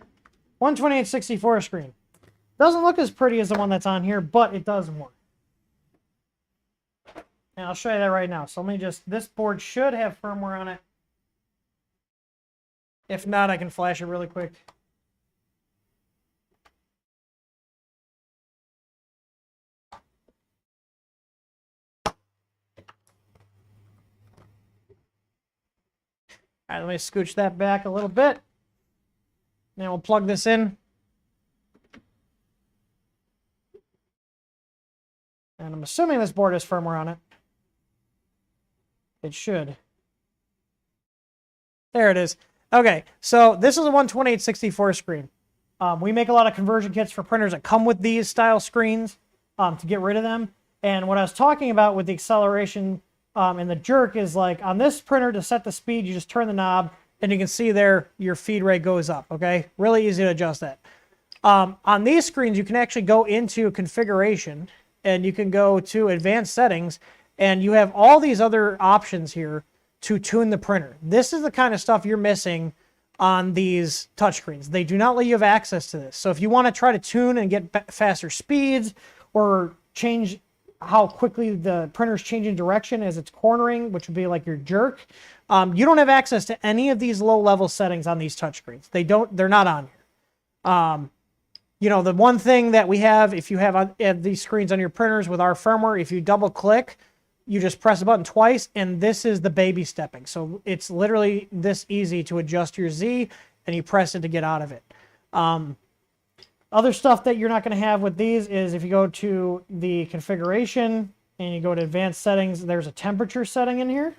Speaker 1: 128/64 screen. Doesn't look as pretty as the one that's on here, but it does more. And I'll show you that right now. So let me just, this board should have firmware on it. If not, I can flash it really quick. All right, let me scooch that back a little bit. Then we'll plug this in. And I'm assuming this board has firmware on it. It should. There it is. Okay, so this is a 128/64 screen. We make a lot of conversion kits for printers that come with these style screens to get rid of them. And what I was talking about with the acceleration and the jerk is, like, on this printer, to set the speed, you just turn the knob, and you can see there your feed rate goes up, okay? Really easy to adjust that. On these screens, you can actually go into configuration, and you can go to advanced settings, and you have all these other options here to tune the printer. This is the kind of stuff you're missing on these touchscreens. They do not let you have access to this. So if you want to try to tune and get faster speeds, or change how quickly the printer's changing direction as it's cornering, which would be like your jerk, you don't have access to any of these low-level settings on these touchscreens. They're not on here. You know, the one thing that we have, if you have these screens on your printers with our firmware, if you double-click, you just press a button twice, and this is the baby stepping. So it's literally this easy to adjust your Z, and you press it to get out of it. Other stuff that you're not going to have with these is if you go to the configuration and you go to advanced settings, there's a temperature setting in here.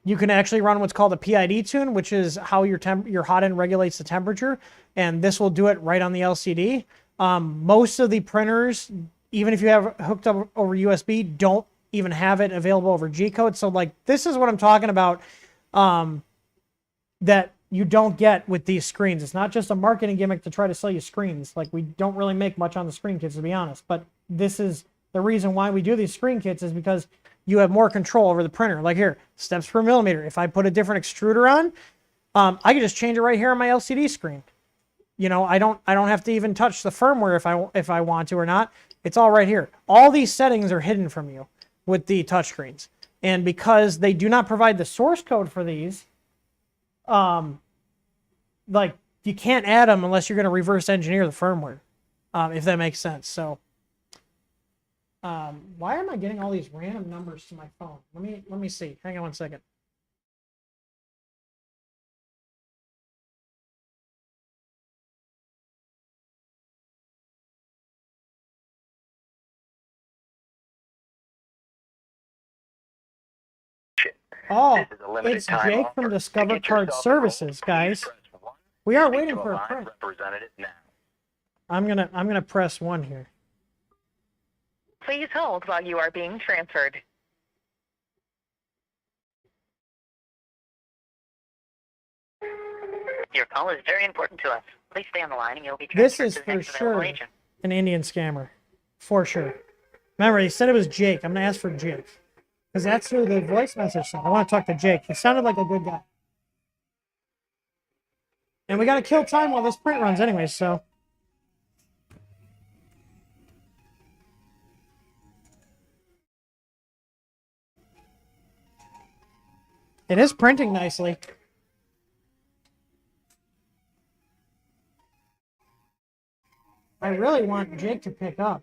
Speaker 1: You can actually run what's called a PID tune, which is how your hot end regulates the temperature, and this will do it right on the LCD. Most of the printers, even if you have hooked up over USB, don't even have it available over G-code. So like this is what I'm talking about, that you don't get with these screens. It's not just a marketing gimmick to try to sell you screens. Like we don't really make much on the screen kits, to be honest, but this is the reason why we do these screen kits, is because you have more control over the printer. Like here, steps per millimeter. If I put a different extruder on, I can just change it right here on my LCD screen. You know, I don't have to even touch the firmware if I want to or not. It's all right here. All these settings are hidden from you with the touchscreens. And because they do not provide the source code for these, like you can't add them unless you're going to reverse engineer the firmware, if that makes sense. So why am I getting all these random numbers to my phone? Let me see. Hang on one second. Oh, it's Jake from Discover Card Services, guys. We are waiting for a print. I'm gonna press 1 here.
Speaker 2: Please hold while you are being transferred. Your call is very important to us. Please stay on the line and you'll be transferred
Speaker 1: This is
Speaker 2: to the
Speaker 1: for
Speaker 2: next available
Speaker 1: sure
Speaker 2: agent.
Speaker 1: an Indian scammer. For sure. Remember, he said it was Jake. I'm gonna ask for Jake, because that's who the voice message said. I want to talk to Jake. He sounded like a good guy. And we got to kill time while this print runs anyway, so. It is printing nicely. I really want Jake to pick up.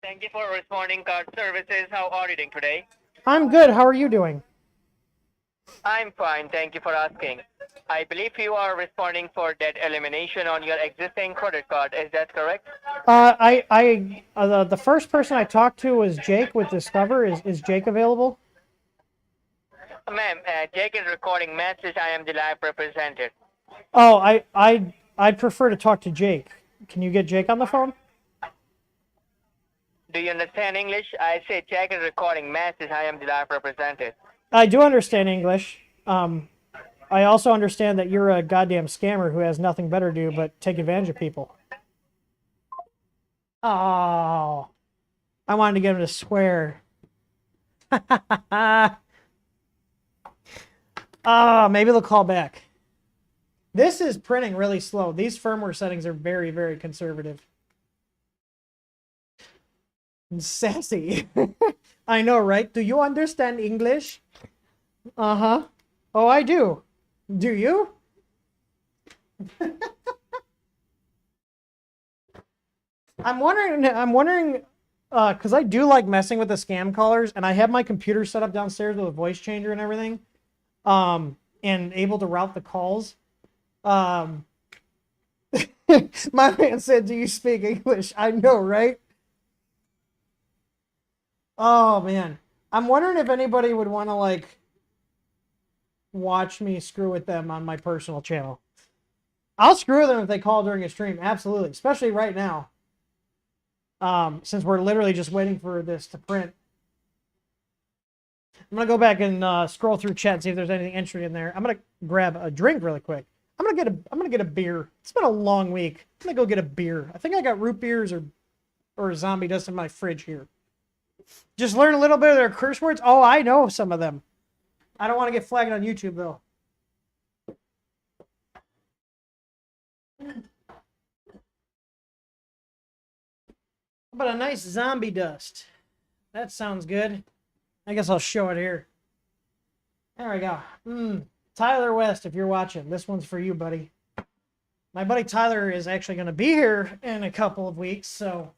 Speaker 2: Thank you for responding, Card Services. How are you doing today?
Speaker 1: I'm good. How are you doing?
Speaker 2: I'm fine. Thank you for asking. I believe you are responding for debt elimination on your existing credit card. Is that correct?
Speaker 1: The first person I talked to was Jake with Discover. Is Jake available?
Speaker 2: Ma'am, Jake is recording message. I am the live representative.
Speaker 1: Oh, I'd prefer to talk to Jake. Can you get Jake on the phone?
Speaker 2: Do you understand English? I say Jake is recording message. I am the live representative.
Speaker 1: I do understand English. I also understand that you're a goddamn scammer who has nothing better to do but take advantage of people. Oh, I wanted to get him to swear. Maybe they'll call back. This is printing really slow. These firmware settings are very, very conservative. Sassy. I know, right? Do you understand English? Uh-huh. Oh, I do. Do you? I'm wondering, because I do like messing with the scam callers, and I have my computer set up downstairs with a voice changer and everything, and able to route the calls. My man said, do you speak English? I know, right? Oh, man. I'm wondering if anybody would want to, like, watch me screw with them on my personal channel. I'll screw them if they call during a stream. Absolutely. Especially right now. Since we're literally just waiting for this to print. I'm going to go back and scroll through chat and see if there's anything interesting in there. I'm going to grab a drink really quick. I'm going to get a beer. It's been a long week. I'm going to go get a beer. I think I got root beers or zombie dust in my fridge here. Just learn a little bit of their curse words. Oh, I know some of them. I don't want to get flagged on YouTube, though. How about a nice zombie dust? That sounds good. I guess I'll show it here. There we go. Tyler West, if you're watching, this one's for you, buddy. My buddy Tyler is actually going to be here in a couple of weeks, so...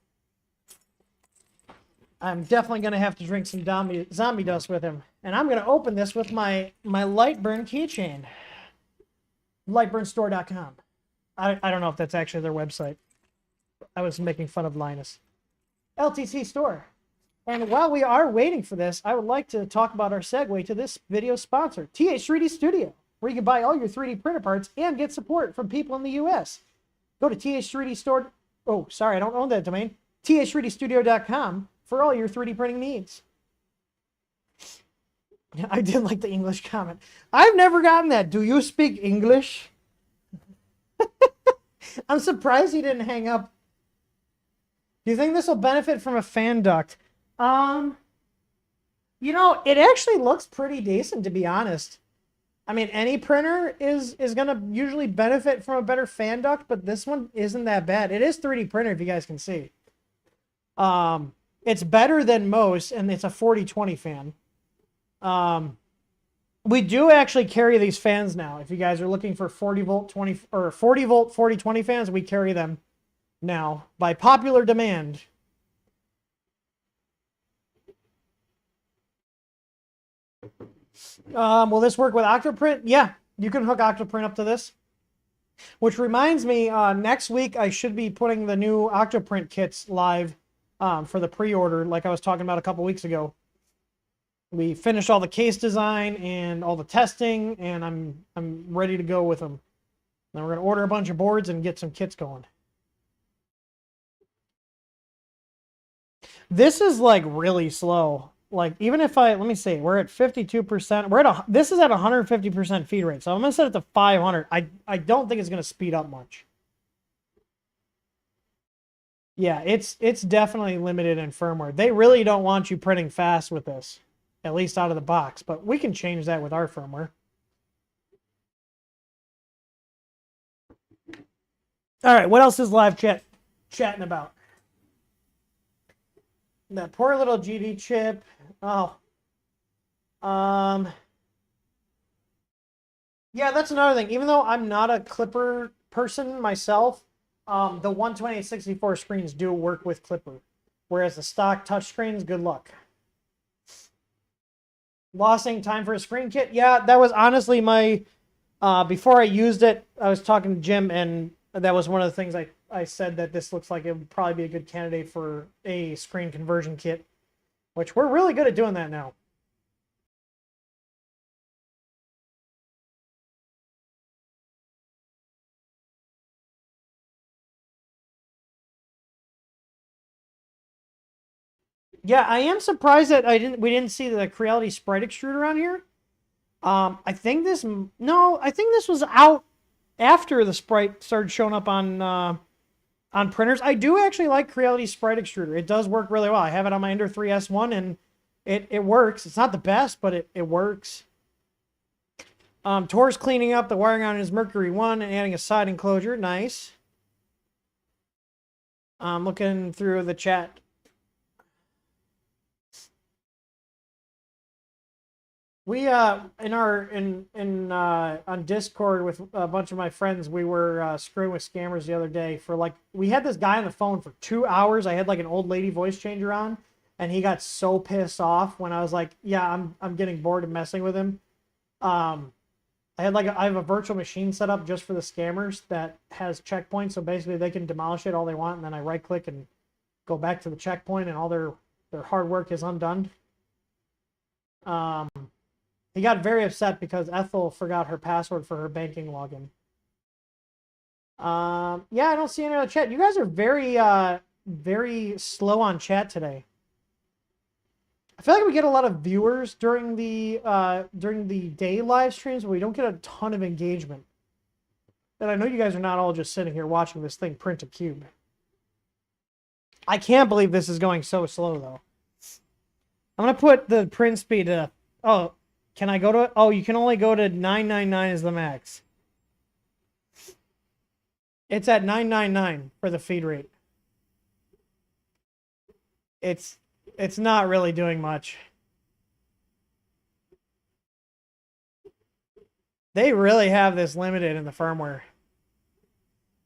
Speaker 1: I'm definitely going to have to drink some zombie dust with him. And I'm going to open this with my Lightburn keychain. Lightburnstore.com. I don't know if that's actually their website. I was making fun of Linus. LTC Store. And while we are waiting for this, I would like to talk about our segue to this video sponsor, TH3D Studio, where you can buy all your 3D printer parts and get support from people in the US. Go to TH3D Store. Oh, sorry, I don't own that domain. TH3DStudio.com for all your 3D printing needs. I did like the English comment. I've never gotten that. Do you speak English? I'm surprised he didn't hang up. Do you think this will benefit from a fan duct? You know, it actually looks pretty decent, to be honest. I mean, any printer is going to usually benefit from a better fan duct, but this one isn't that bad. It is 3D printer, if you guys can see. It's better than most, and it's a 40-20 fan. We do actually carry these fans now. If you guys are looking for 40 volt 20 or 40 volt 40-20 fans, we carry them now by popular demand. Will this work with Octoprint? Yeah, you can hook Octoprint up to this. Which reminds me, next week I should be putting the new Octoprint kits live for the pre-order, like I was talking about a couple weeks ago. We finished all the case design and all the testing, and I'm ready to go with them. Now we're gonna order a bunch of boards and get some kits going. This is like really slow. Like, even if let me see, we're at 52%. This is at 150% feed rate. So I'm gonna set it to 500. I don't think it's gonna speed up much. Yeah, it's definitely limited in firmware. They really don't want you printing fast with this, at least out of the box, but we can change that with our firmware. All right, what else is live chatting about? That poor little GD chip. Oh. Yeah, that's another thing. Even though I'm not a Clipper person myself, the 128/64 screens do work with Clipper. Whereas the stock touchscreens, good luck. Losing time for a screen kit? Yeah, that was honestly my... before I used it, I was talking to Jim, and that was one of the things I said, that this looks like it would probably be a good candidate for a screen conversion kit, which we're really good at doing that now. Yeah, I am surprised that we didn't see the Creality Sprite extruder on here. I think this was out after the Sprite started showing up on printers. I do actually like Creality Sprite extruder. It does work really well. I have it on my Ender 3S1, and it works. It's not the best, but it works. Tor's cleaning up the wiring on his Mercury 1 and adding a side enclosure. Nice. I'm looking through the chat. We on Discord with a bunch of my friends, we were screwing with scammers the other day for we had this guy on the phone for 2 hours. I had like an old lady voice changer on, and he got so pissed off when I was like, yeah, I'm getting bored of messing with him. I have a virtual machine set up just for the scammers that has checkpoints, so basically they can demolish it all they want, and then I right click and go back to the checkpoint, and all their hard work is undone. He got very upset because Ethel forgot her password for her banking login. Yeah, I don't see any other chat. You guys are very slow on chat today. I feel like we get a lot of viewers during the day live streams, but we don't get a ton of engagement. And I know you guys are not all just sitting here watching this thing print a cube. I can't believe this is going so slow, though. I'm going to put the print speed to... Oh, can I go to... Oh, you can only go to 999 as the max. It's at 999 for the feed rate. It's not really doing much. They really have this limited in the firmware.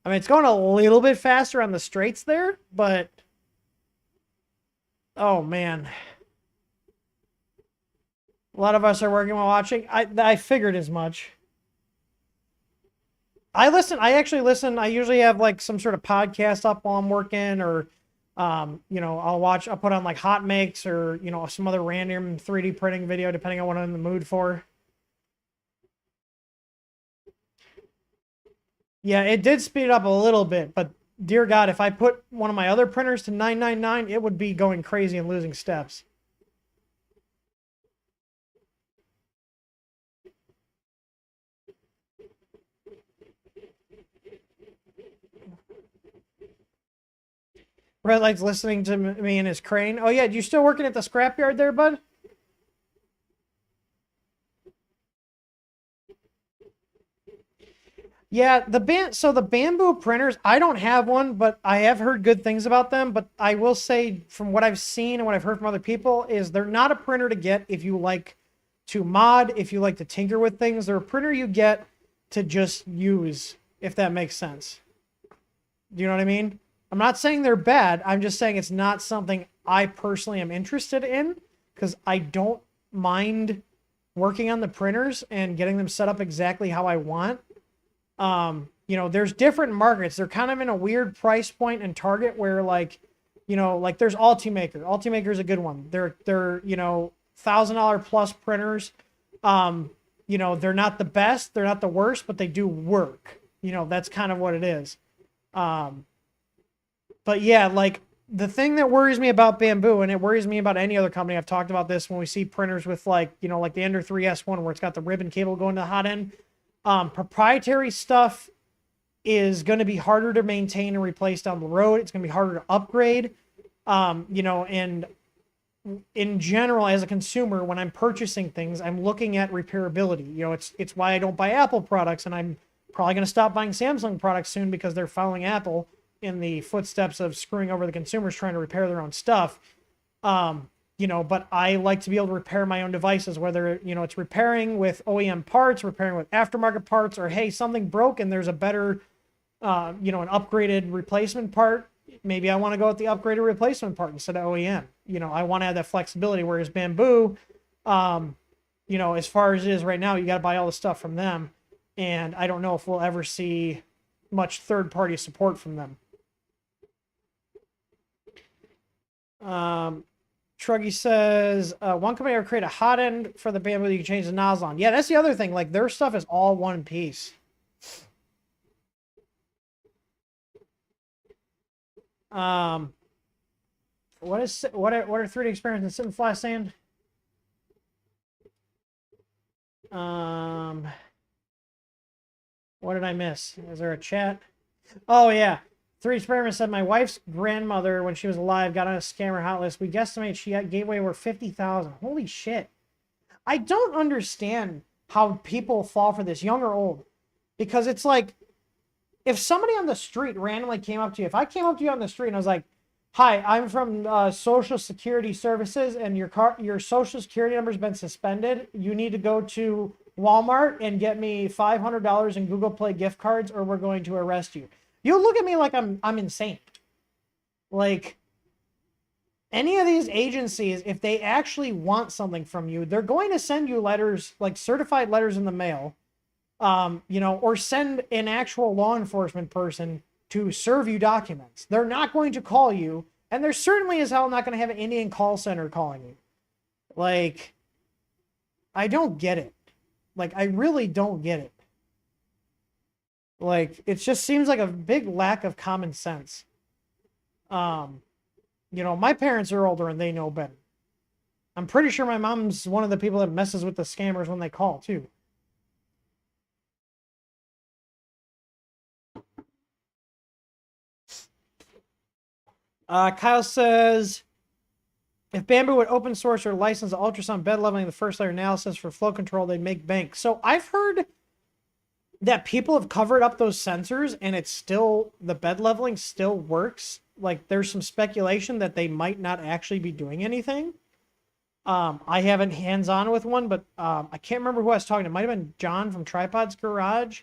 Speaker 1: I mean, it's going a little bit faster on the straights there, but Oh man. A lot of us are working while watching. I figured as much. I actually listen. I usually have like some sort of podcast up while I'm working, or I'll put on like hot makes, or some other random 3D printing video depending on what I'm in the mood for. Yeah, it did speed it up a little bit, but dear God, if I put one of my other printers to 999, it would be going crazy and losing steps. Red Light's listening to me in his crane. Oh yeah, you still working at the scrapyard there, bud? Yeah, the bamboo printers, I don't have one, but I have heard good things about them. But I will say, from what I've seen and what I've heard from other people, is they're not a printer to get if you like to mod, if you like to tinker with things. They're a printer you get to just use, if that makes sense. Do you know what I mean? I'm not saying they're bad. I'm just saying it's not something I personally am interested in, because I don't mind working on the printers and getting them set up exactly how I want. There's different markets. They're kind of in a weird price point and target where like there's Ultimaker. Ultimaker is a good one. They're $1,000 plus printers. They're not the best, they're not the worst, but they do work. That's kind of what it is. But yeah, like the thing that worries me about Bamboo, and it worries me about any other company, I've talked about this when we see printers with like the Ender 3S1 where it's got the ribbon cable going to the hot end. Proprietary stuff is going to be harder to maintain and replace down the road. It's going to be harder to upgrade. And in general, as a consumer, when I'm purchasing things, I'm looking at repairability. It's why I don't buy Apple products, and I'm probably going to stop buying Samsung products soon because they're following Apple in the footsteps of screwing over the consumers trying to repair their own stuff. But I like to be able to repair my own devices, whether, it's repairing with OEM parts, repairing with aftermarket parts, or, hey, something broke and there's a better, an upgraded replacement part. Maybe I want to go with the upgraded replacement part instead of OEM. I want to have that flexibility, whereas Bamboo, as far as it is right now, you got to buy all the stuff from them. And I don't know if we'll ever see much third-party support from them. Truggy says, one company ever create a hot end for the Bamboo that you can change the nozzle on. Yeah, that's the other thing. Like, their stuff is all one piece. What are 3D experiments in Sit and Fly saying? What did I miss? Is there a chat? Oh, yeah. 3D experiments said my wife's grandmother, when she was alive, got on a scammer hot list. We guesstimate she gave away over 50,000. Holy shit. I don't understand how people fall for this, young or old. Because it's like, if somebody on the street randomly came up to you, if I came up to you on the street and I was like, hi, I'm from Social Security Services, and your Social Security number's been suspended. You need to go to Walmart and get me $500 in Google Play gift cards, or we're going to arrest you. You look at me like I'm insane. Like, any of these agencies, if they actually want something from you, they're going to send you letters, like certified letters in the mail, or send an actual law enforcement person to serve you documents. They're not going to call you, and they're certainly as hell not going to have an Indian call center calling you. Like, I don't get it. Like, I really don't get it. Like, it just seems like a big lack of common sense. My parents are older and they know better. I'm pretty sure my mom's one of the people that messes with the scammers when they call, too. Kyle says, if Bamboo would open source or license the ultrasound bed leveling the first layer analysis for flow control, they'd make bank. So I've heard that people have covered up those sensors and it's still, the bed leveling still works. Like, there's some speculation that they might not actually be doing anything. I haven't hands-on with one, but I can't remember who I was talking to. It might have been John from Tripod's Garage.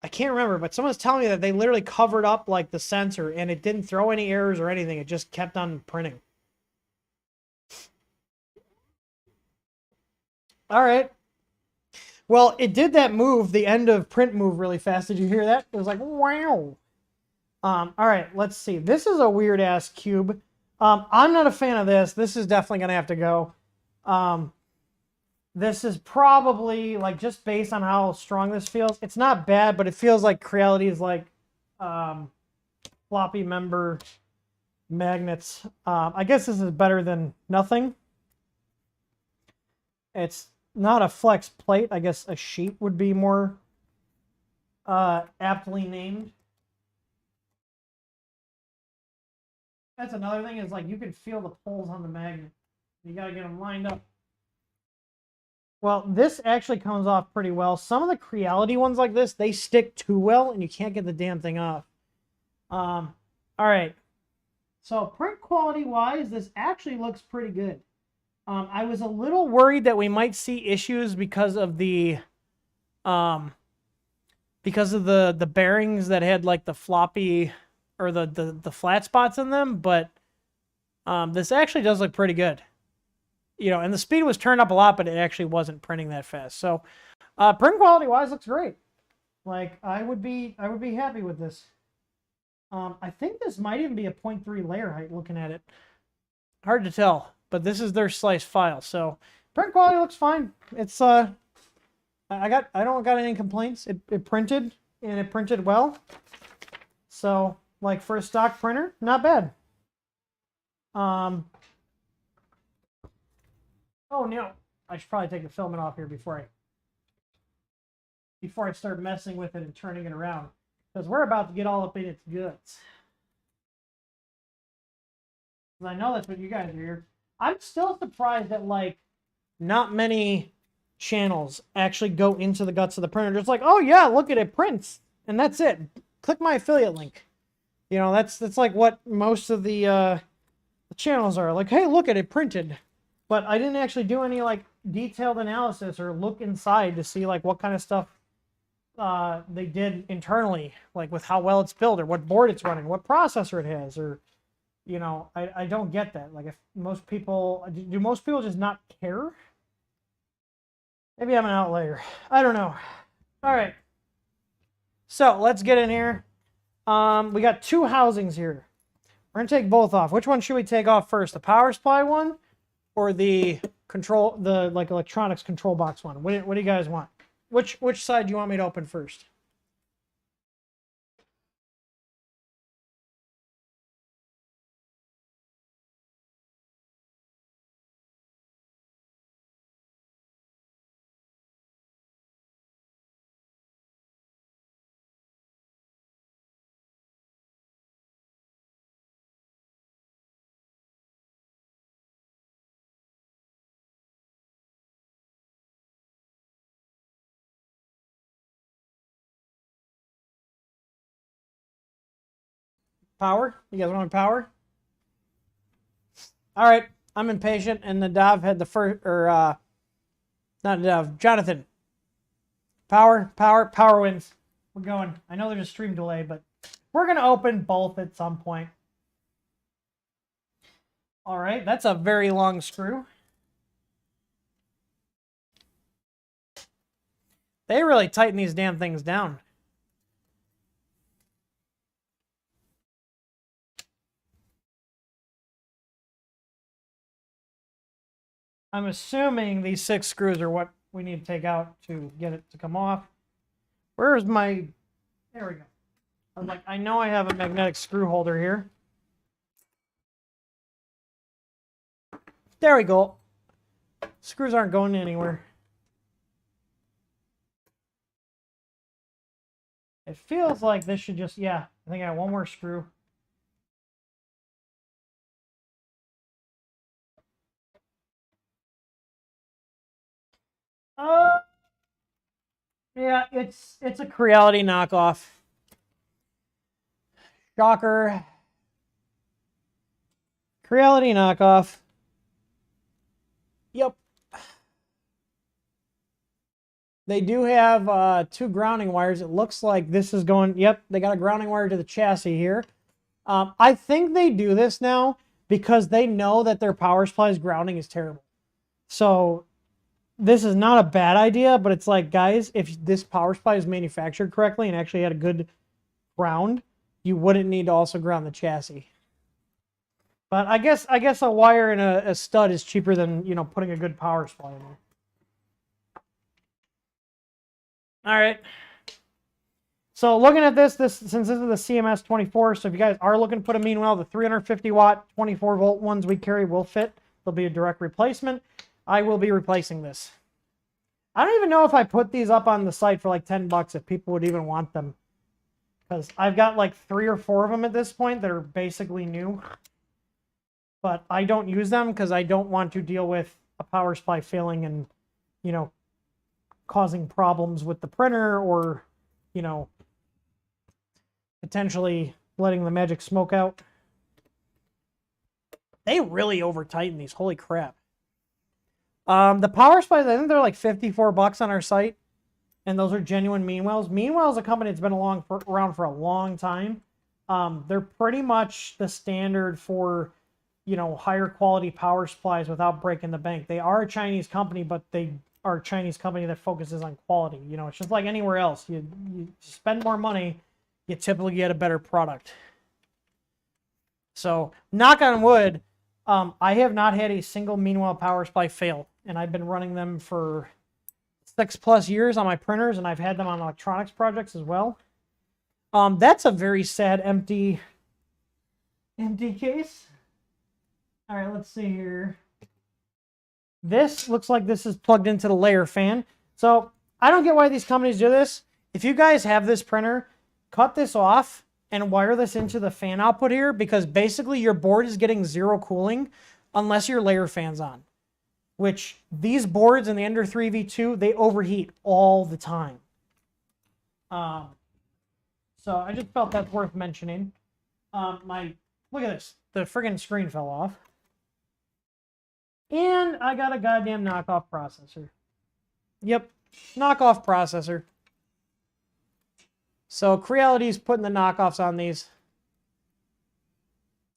Speaker 1: I can't remember, but someone's telling me that they literally covered up like the sensor and it didn't throw any errors or anything. It just kept on printing. All right. Well, it did that move, the end of print move really fast. Did you hear that? It was like, wow. All right, let's see. This is a weird ass cube. I'm not a fan of this. This is definitely gonna have to go. This is probably like just based on how strong this feels. It's not bad, but it feels like Creality is like floppy member magnets. I guess this is better than nothing. It's not a flex plate. I guess a sheet would be more aptly named. That's another thing is like you can feel the poles on the magnet. You gotta get them lined up. Well, this actually comes off pretty well. Some of the Creality ones like this, they stick too well and you can't get the damn thing off. All right. So print quality wise, this actually looks pretty good. I was a little worried that we might see issues because of the bearings that had like the floppy or the flat spots in them, but this actually does look pretty good. You know, and the speed was turned up a lot, but it actually wasn't printing that fast. So print quality wise looks great. Like I would be happy with this. I think this might even be a 0.3 layer height looking at it. Hard to tell, but this is their slice file. So print quality looks fine. It's I don't got any complaints. It printed and it printed well. So like for a stock printer, not bad. Oh no, I should probably take the filament off here before I start messing with it and turning it around, because we're about to get all up in its guts. I know that's what you guys are here. I'm still surprised that like not many channels actually go into the guts of the printer. Just like, oh yeah, look at it prints, and that's it. Click my affiliate link. You know, that's like what most of the channels are. Like, hey, look at it printed. But I didn't actually do any like detailed analysis or look inside to see like what kind of stuff they did internally, like with how well it's built or what board it's running, what processor it has, or you know, I don't get that. Like if most people, do most people just not care? Maybe I'm an outlier. I don't know. All right. So let's get in here. We got two housings here. We're gonna take both off. Which one should we take off first? The power supply one or the control, the like electronics control box one? What do you guys want? Which side do you want me to open first? Power? You guys want power? All right. I'm impatient, and Nadav had the first, or not Nadav, Jonathan. Power wins. We're going. I know there's a stream delay, but we're gonna open both at some point. All right, that's a very long screw. They really tighten these damn things down. I'm assuming these 6 screws are what we need to take out to get it to come off. Where's my... There we go. I was like, I know I have a magnetic screw holder here. There we go. Screws aren't going anywhere. It feels like this should just... Yeah, I think I have one more screw. Yeah, it's a Creality knockoff. Shocker. Creality knockoff. Yep. They do have 2 grounding wires. It looks like this is going, yep, they got a grounding wire to the chassis here. I think they do this now because they know that their power supply's grounding is terrible. So this is not a bad idea, but it's like, guys, if this power supply is manufactured correctly and actually had a good ground, you wouldn't need to also ground the chassis. But I guess a wire and a stud is cheaper than, you know, putting a good power supply in there. All right. So looking at this since this is the CMS 24, so if you guys are looking to put a mean well, the 350 watt 24 volt ones we carry will fit. They'll be a direct replacement. I will be replacing this. I don't even know if I put these up on the site for like 10 bucks if people would even want them. Because I've got like 3 or 4 of them at this point that are basically new. But I don't use them because I don't want to deal with a power supply failing and, you know, causing problems with the printer or, you know, potentially letting the magic smoke out. They really over-tighten these. Holy crap. The power supplies, I think they're like 54 bucks on our site. And those are genuine Meanwells. Meanwell's a company that's been around for a long time. They're pretty much the standard for, you know, higher quality power supplies without breaking the bank. They are a Chinese company, but they are a Chinese company that focuses on quality. You know, it's just like anywhere else. You spend more money, you typically get a better product. So, knock on wood, I have not had a single Meanwell power supply fail. And I've been running them for 6+ years on my printers, and I've had them on electronics projects as well. That's a very sad empty case. All right, let's see here. This looks like this is plugged into the layer fan. So I don't get why these companies do this. If you guys have this printer, cut this off and wire this into the fan output here, because basically your board is getting 0 cooling unless your layer fan's on. Which these boards in the Ender 3v2, they overheat all the time. So I just felt that's worth mentioning. Look at this. The friggin' screen fell off. And I got a goddamn knockoff processor. Yep, knockoff processor. So Creality's putting the knockoffs on these.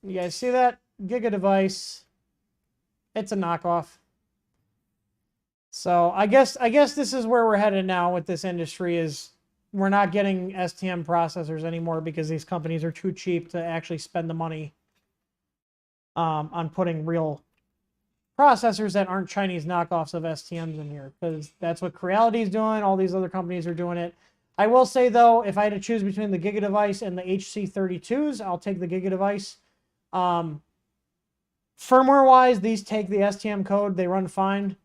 Speaker 1: You guys see that? Giga device. It's a knockoff. So I guess this is where we're headed now with this industry, is we're not getting STM processors anymore because these companies are too cheap to actually spend the money on putting real processors that aren't Chinese knockoffs of STMs in here, because that's what Creality's doing. All these other companies are doing it. I will say, though, if I had to choose between the Giga device and the HC32s, I'll take the Giga device. Firmware-wise, these take the STM code. They run fine.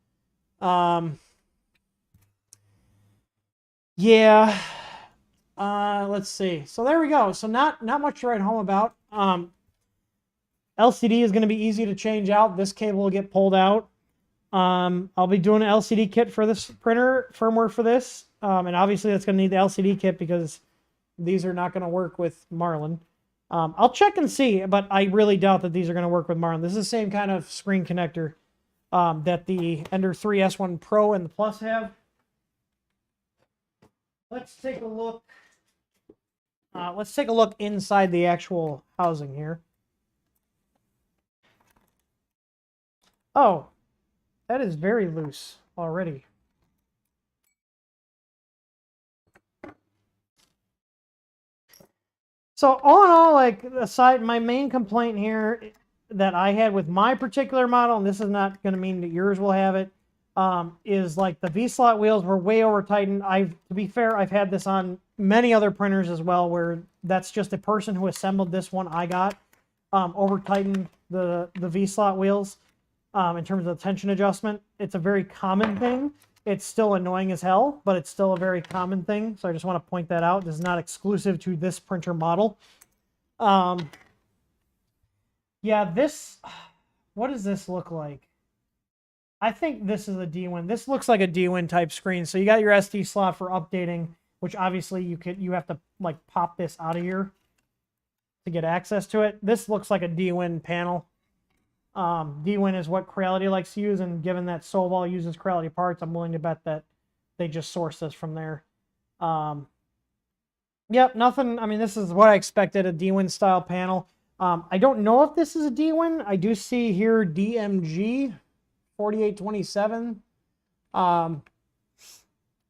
Speaker 1: Yeah. Let's see. So there we go. So not much to write home about. LCD is going to be easy to change out. This cable will get pulled out. I'll be doing an LCD kit for this printer, firmware for this. And obviously that's going to need the LCD kit because these are not going to work with Marlin. I'll check and see, but I really doubt that these are going to work with Marlin. This is the same kind of screen connector that the Ender 3 S1 Pro and the Plus have. Let's take a look. Let's take a look inside the actual housing here. Oh, that is very loose already. So all in all, like, aside, my main complaint here that I had with my particular model, and this is not going to mean that yours will have it, is like the V-slot wheels were way over tightened. To be fair, I've had this on many other printers as well, where that's just a person who assembled this one I got, over tightened the V-slot wheels. In terms of the tension adjustment, it's a very common thing. It's still annoying as hell, but it's still a very common thing. So I just want to point that out. This is not exclusive to this printer model. Yeah, what does this look like? I think this is a D-Win. This looks like a D-Win type screen. So you got your SD slot for updating, which obviously you have to like pop this out of here to get access to it. This looks like a D-Win panel. D-Win is what Creality likes to use, and given that Sovol uses Creality parts, I'm willing to bet that they just source this from there. Yep, nothing. I mean, this is what I expected, a D-Win style panel. I don't know if this is a D-Win. I do see here DMG 4827.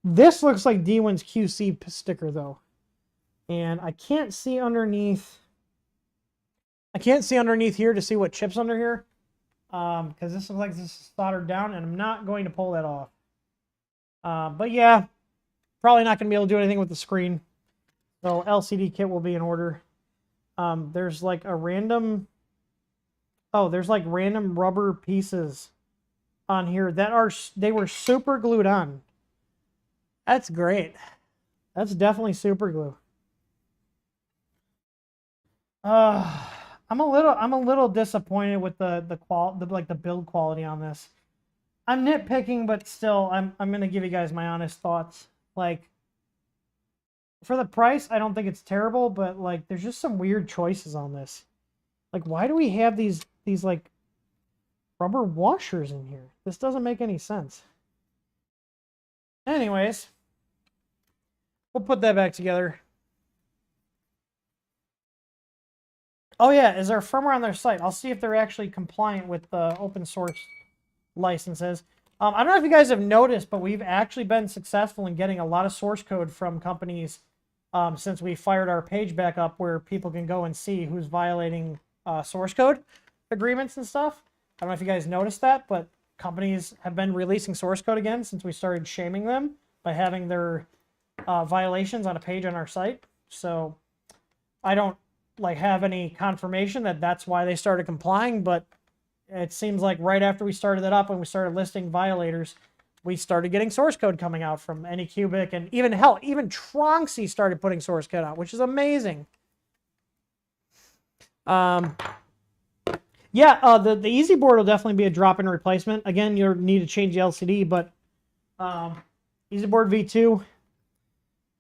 Speaker 1: This looks like D-Win's QC sticker though. And I can't see underneath. I can't see underneath here to see what chip's under here. Because this looks like this is soldered down, and I'm not going to pull that off. But yeah, probably not going to be able to do anything with the screen. So LCD kit will be in order. There's like a random... Oh, there's like random rubber pieces on here that are... They were super glued on. That's great. That's definitely super glue. I'm a little disappointed with the build quality on this. I'm nitpicking, but still, I'm gonna give you guys my honest thoughts. Like, for the price, I don't think it's terrible, but like, there's just some weird choices on this. Like, why do we have these like rubber washers in here? This doesn't make any sense. Anyways, we'll put that back together. Oh yeah, is there firmware on their site? I'll see if they're actually compliant with the open source licenses. I don't know if you guys have noticed, but we've actually been successful in getting a lot of source code from companies since we fired our page back up, where people can go and see who's violating source code agreements and stuff. I don't know if you guys noticed that, but companies have been releasing source code again since we started shaming them by having their violations on a page on our site. So I don't have any confirmation that that's why they started complying, but it seems like right after we started it up and we started listing violators, we started getting source code coming out from Anycubic, and even Tronxy started putting source code out, which is amazing. Yeah, the Easy board will definitely be a drop-in replacement. Again, you'll need to change the LCD, but Easy board V2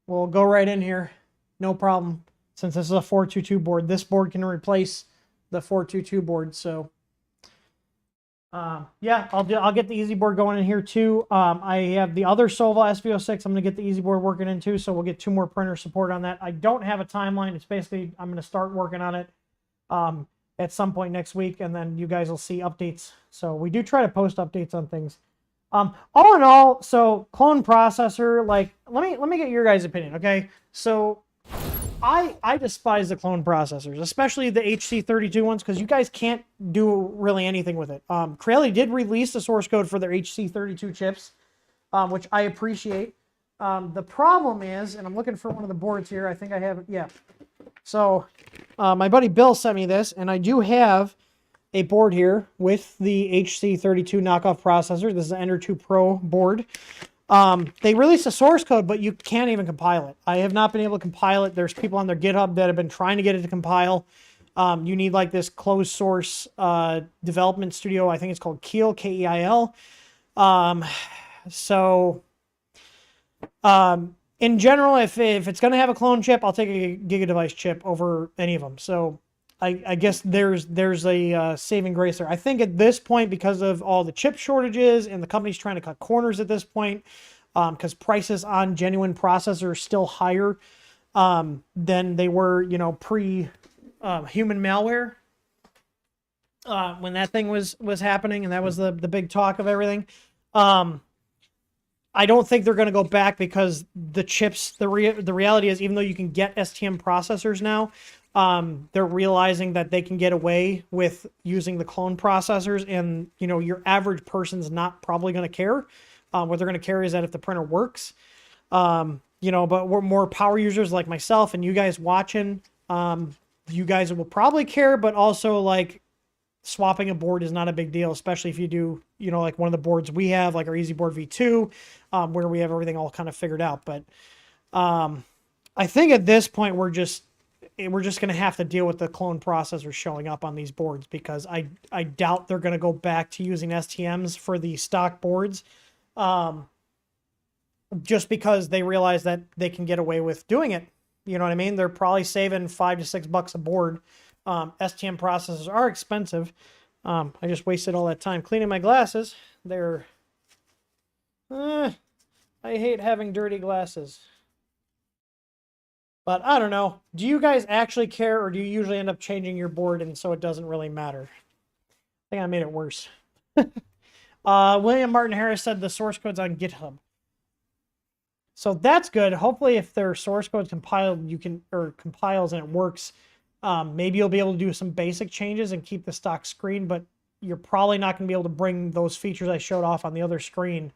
Speaker 1: will go right in here, no problem. Since this is a 422 board, this board can replace the 422 board. So, yeah, I'll get the Easy board going in here too. I have the other Sovol SV06. I'm gonna get the Easy board working in too, so we'll get 2 more printer support on that. I don't have a timeline. It's basically I'm gonna start working on it at some point next week, and then you guys will see updates. So we do try to post updates on things. All in all, so clone processor. Like, let me get your guys' opinion, okay? So I despise the clone processors, especially the HC32 ones, because you guys can't do really anything with it. Creality did release the source code for their HC32 chips, which I appreciate. The problem is, and I'm looking for one of the boards here. I think I have it. Yeah. So my buddy Bill sent me this, and I do have a board here with the HC32 knockoff processor. This is an Ender 2 Pro board. They released a source code, but you can't even compile it. I have not been able to compile it. There's people on their GitHub that have been trying to get it to compile. You need like this closed source development studio. I think it's called Keil, K-E-I-L. In general, if it's going to have a clone chip, I'll take a GigaDevice chip over any of them. So I guess there's a saving grace there. I think at this point, because of all the chip shortages and the company's trying to cut corners at this point, because prices on genuine processors are still higher than they were, pre human malware when that thing was happening, and that was the big talk of everything. I don't think they're going to go back, because the chips, the reality is, even though you can get STM processors now, they're realizing that they can get away with using the clone processors, and your average person's not probably going to care. What they're going to care is that if the printer works, but we're more power users like myself and you guys watching, you guys will probably care, but also like swapping a board is not a big deal, especially if you do, like one of the boards we have, like our Easy Board V2, where we have everything all kind of figured out. But I think at this point, we're just going to have to deal with the clone processors showing up on these boards, because I doubt they're going to go back to using STMs for the stock boards, just because they realize that they can get away with doing it. You know what I mean? They're probably saving $5 to $6 a board. STM processors are expensive. I just wasted all that time cleaning my glasses. They're I hate having dirty glasses. But I don't know. Do you guys actually care, or do you usually end up changing your board and so it doesn't really matter? I think I made it worse. William Martin Harris said the source code's on GitHub. So that's good. Hopefully if their source code's compiled, compiles and it works, maybe you'll be able to do some basic changes and keep the stock screen, but you're probably not going to be able to bring those features I showed off on the other screen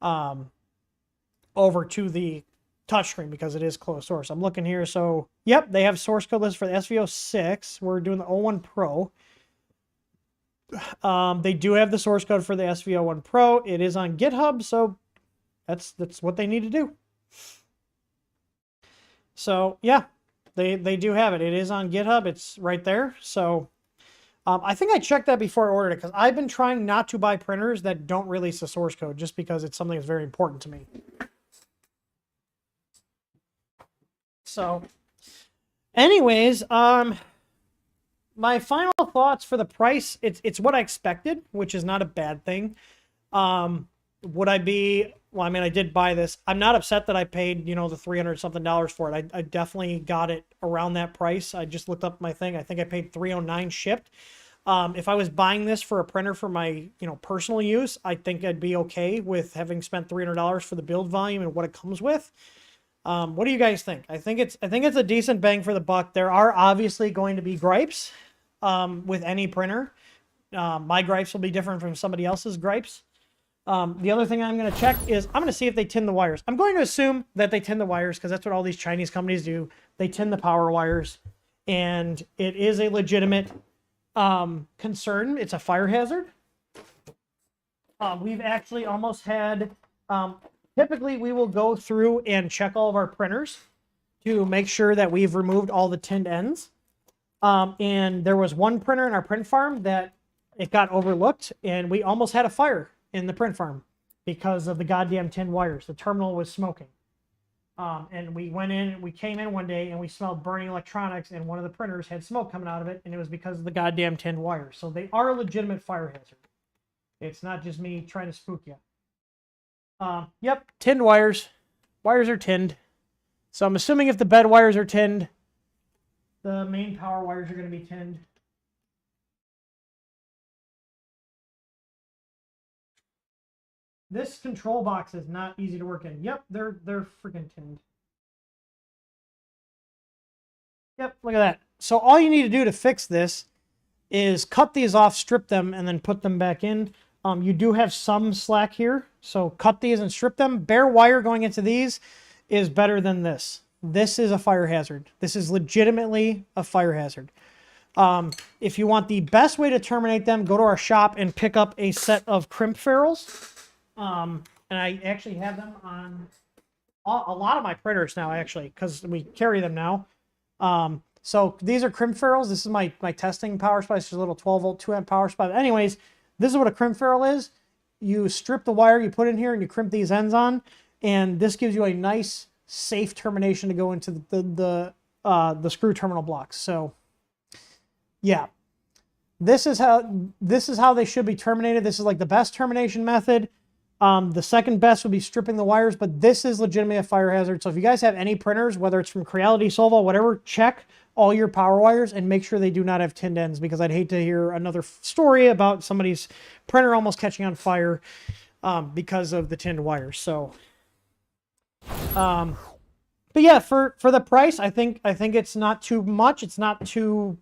Speaker 1: over to the touchscreen because it is closed source. I'm looking here. So, yep, they have source code list for the SV06. We're doing the 01 Pro. They do have the source code for the SV01 Pro. It is on GitHub, so that's what they need to do. So, yeah, they do have it. It is on GitHub. It's right there. So, I think I checked that before I ordered it because I've been trying not to buy printers that don't release the source code just because it's something that's very important to me. So, anyways, my final thoughts for the price, it's what I expected, which is not a bad thing. Would I be, well, I mean, I did buy this. I'm not upset that I paid, the $300 something for it. I definitely got it around that price. I just looked up my thing. I think I paid $309 shipped. If I was buying this for a printer for my, personal use, I think I'd be okay with having spent $300 for the build volume and what it comes with. What do you guys think? I think it's a decent bang for the buck. There are obviously going to be gripes with any printer. My gripes will be different from somebody else's gripes. The other thing I'm going to check is I'm going to see if they tin the wires. I'm going to assume that they tin the wires because that's what all these Chinese companies do. They tin the power wires, and it is a legitimate concern. It's a fire hazard. We've actually almost had... typically, we will go through and check all of our printers to make sure that we've removed all the tinned ends. And there was one printer in our print farm that it got overlooked, and we almost had a fire in the print farm because of the goddamn tin wires. The terminal was smoking. And we came in one day, and we smelled burning electronics, and one of the printers had smoke coming out of it, and it was because of the goddamn tin wires. So they are a legitimate fire hazard. It's not just me trying to spook you. Yep, tinned wires. Wires are tinned. So I'm assuming if the bed wires are tinned, the main power wires are going to be tinned. This control box is not easy to work in. Yep, they're freaking tinned. Yep, look at that. So all you need to do to fix this is cut these off, strip them, and then put them back in. You do have some slack here, so cut these and strip them. Bare wire going into these is better than this. This is a fire hazard. This is legitimately a fire hazard. If you want the best way to terminate them, go to our shop and pick up a set of crimp ferrules. And I actually have them on a lot of my printers now, actually, because we carry them now. So these are crimp ferrules. This is my testing power supply. It's just a little 12-volt, 2-amp power supply. But anyways, this is what a crimp ferrule is. You strip the wire, you put in here, and you crimp these ends on, and this gives you a nice, safe termination to go into the screw terminal blocks. So, yeah, this is how they should be terminated. This is like the best termination method. The second best would be stripping the wires, but this is legitimately a fire hazard. So if you guys have any printers, whether it's from Creality, Sovol, whatever, check all your power wires and make sure they do not have tinned ends, because I'd hate to hear another story about somebody's printer almost catching on fire because of the tinned wires. So, but yeah, for the price, I think it's not too much. It's not too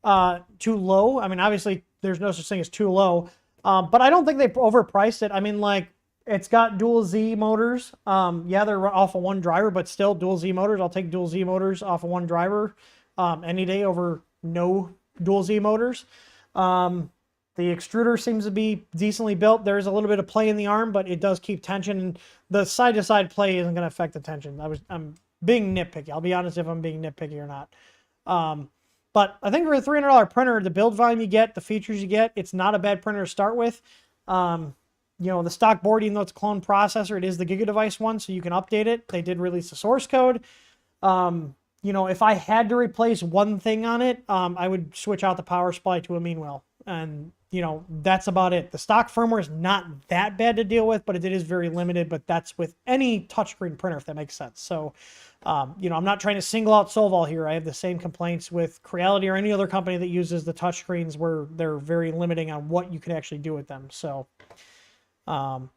Speaker 1: low. I mean, obviously there's no such thing as too low. But I don't think they overpriced it. I mean, like, it's got dual Z motors. Yeah, they're off of one driver, but still dual Z motors. I'll take dual Z motors off of one driver any day over no dual Z motors. The extruder seems to be decently built. There's a little bit of play in the arm, but it does keep tension. And the side-to-side play isn't going to affect the tension. I'm being nitpicky. I'll be honest if I'm being nitpicky or not. But I think for a $300 printer, the build volume you get, the features you get, it's not a bad printer to start with. The stock board, even though it's a clone processor, it is the GigaDevice one, so you can update it. They did release the source code. If I had to replace one thing on it, I would switch out the power supply to a Meanwell. And, you know, that's about it. The stock firmware is not that bad to deal with, but it is very limited. But that's with any touchscreen printer, if that makes sense. So, you know, I'm not trying to single out Sovol here. I have the same complaints with Creality or any other company that uses the touchscreens where they're very limiting on what you can actually do with them. So, but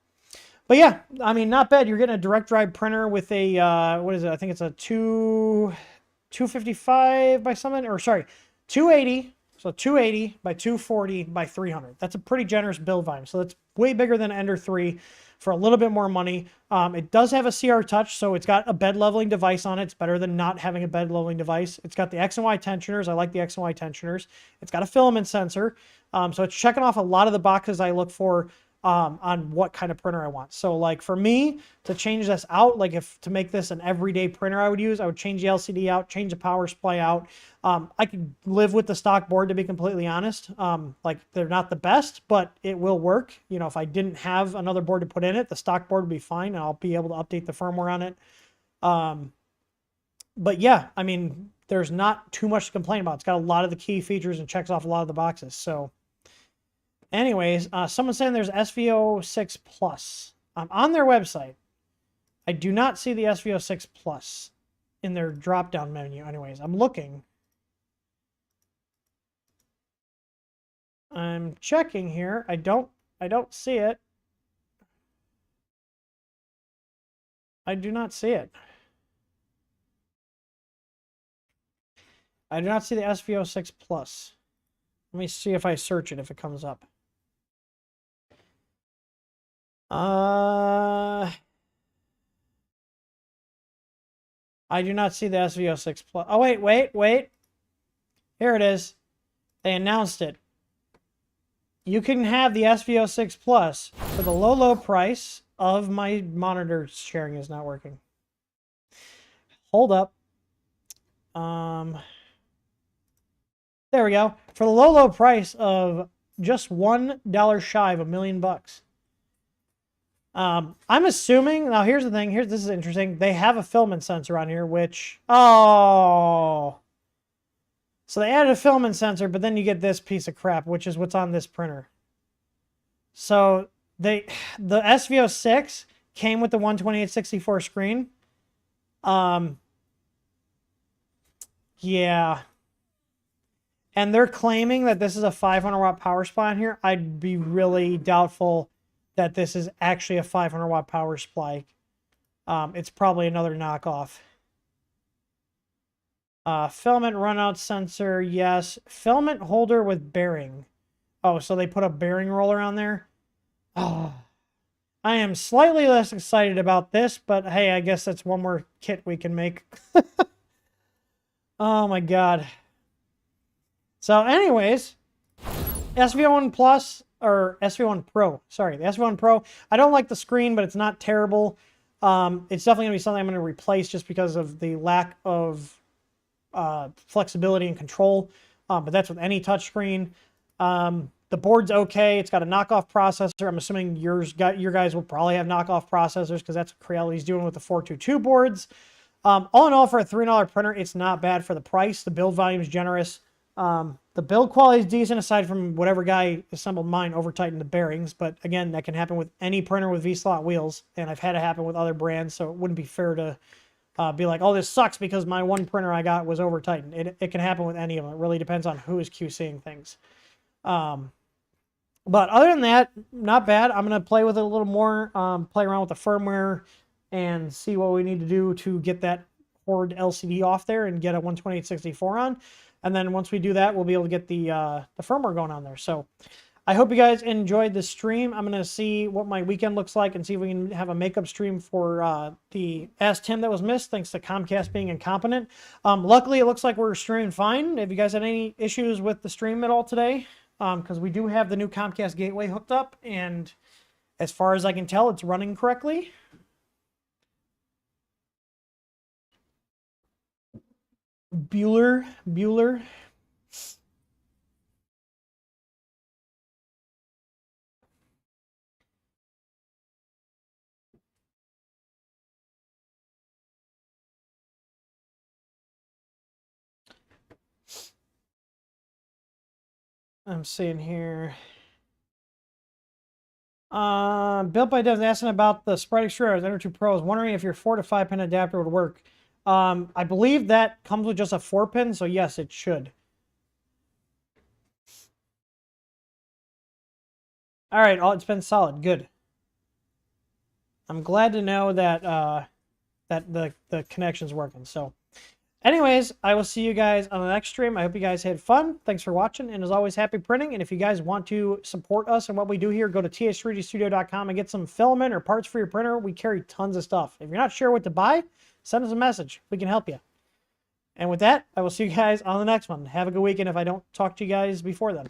Speaker 1: yeah, I mean, not bad. You're getting a direct drive printer with a, what is it? I think it's a 255 by something, or sorry, 280. So 280 by 240 by 300. That's a pretty generous build volume. So that's way bigger than Ender 3 for a little bit more money. It does have a CR touch, so it's got a bed leveling device on it. It's better than not having a bed leveling device. It's got the X and Y tensioners. I like the X and Y tensioners. It's got a filament sensor. So it's checking off a lot of the boxes I look for on what kind of printer I want. So like for me to change this out, like if to make this an everyday printer I would use, I would change the LCD out, change the power supply out. I could live with the stock board, to be completely honest. Like they're not the best, but it will work. You know, if I didn't have another board to put in it, the stock board would be fine. And I'll be able to update the firmware on it. But yeah, I mean, there's not too much to complain about. It's got a lot of the key features and checks off a lot of the boxes. So anyways, someone's saying there's SVO6 Plus. On their website, I do not see the SVO6 Plus in their drop-down menu. Anyways, I'm looking. I'm checking here. I don't see it. I do not see it. I do not see the SVO6 Plus. Let me see if I search it, if it comes up. I do not see the SVO6 Plus. Oh, wait. Here it is. They announced it. You can have the SVO6 Plus for the low price of my monitor sharing is not working. Hold up. There we go. For the low price of just $1 shy of $1 million. I'm assuming, now here's the thing, this is interesting. They have a filament sensor on here, which, oh. So they added a filament sensor, but then you get this piece of crap, which is what's on this printer. So the SVO6 came with the 128/64 screen. Yeah. And they're claiming that this is a 500 watt power supply on here. I'd be really doubtful that this is actually a 500 watt power supply. It's probably another knockoff. Filament runout sensor, yes. Filament holder with bearing. Oh, so they put a bearing roller on there? Oh. I am slightly less excited about this, but hey, I guess that's one more kit we can make. Oh my god. So anyways, SVO1 Plus, or SVO1 Pro, sorry, the SVO1 Pro. I don't like the screen, but it's not terrible. It's definitely going to be something I'm going to replace just because of the lack of flexibility and control. But that's with any touchscreen. The board's okay. It's got a knockoff processor. I'm assuming your guys will probably have knockoff processors because that's what Creality's doing with the 422 boards. All in all, for a $300 printer, it's not bad for the price. The build volume is generous. The build quality is decent aside from whatever guy assembled mine over-tightened the bearings. But again, that can happen with any printer with V-slot wheels. And I've had it happen with other brands, so it wouldn't be fair to be like, oh, this sucks because my one printer I got was over-tightened. It can happen with any of them. It really depends on who is QCing things. But other than that, not bad. I'm going to play with it a little more, play around with the firmware, and see what we need to do to get that Horde LCD off there and get a 128/64 on. And then once we do that, we'll be able to get the firmware going on there. So I hope you guys enjoyed the stream. I'm going to see what my weekend looks like and see if we can have a makeup stream for the Ask Tim that was missed, thanks to Comcast being incompetent. Luckily, it looks like we're streaming fine. Have you guys had any issues with the stream at all today? Because we do have the new Comcast gateway hooked up, and as far as I can tell, it's running correctly. Bueller. I'm seeing here. Built by Devs asking about the Sprite Extruder Ender 2 Pro. I was wondering if your 4 to 5 pin adapter would work. I believe that comes with just a 4 pin, so yes, it should. All right, it's been solid. Good. I'm glad to know that that the connection's working. So, anyways, I will see you guys on the next stream. I hope you guys had fun. Thanks for watching, and as always, happy printing. And if you guys want to support us and what we do here, go to th3dstudio.com and get some filament or parts for your printer. We carry tons of stuff. If you're not sure what to buy, send us a message. We can help you. And with that, I will see you guys on the next one. Have a good weekend if I don't talk to you guys before then.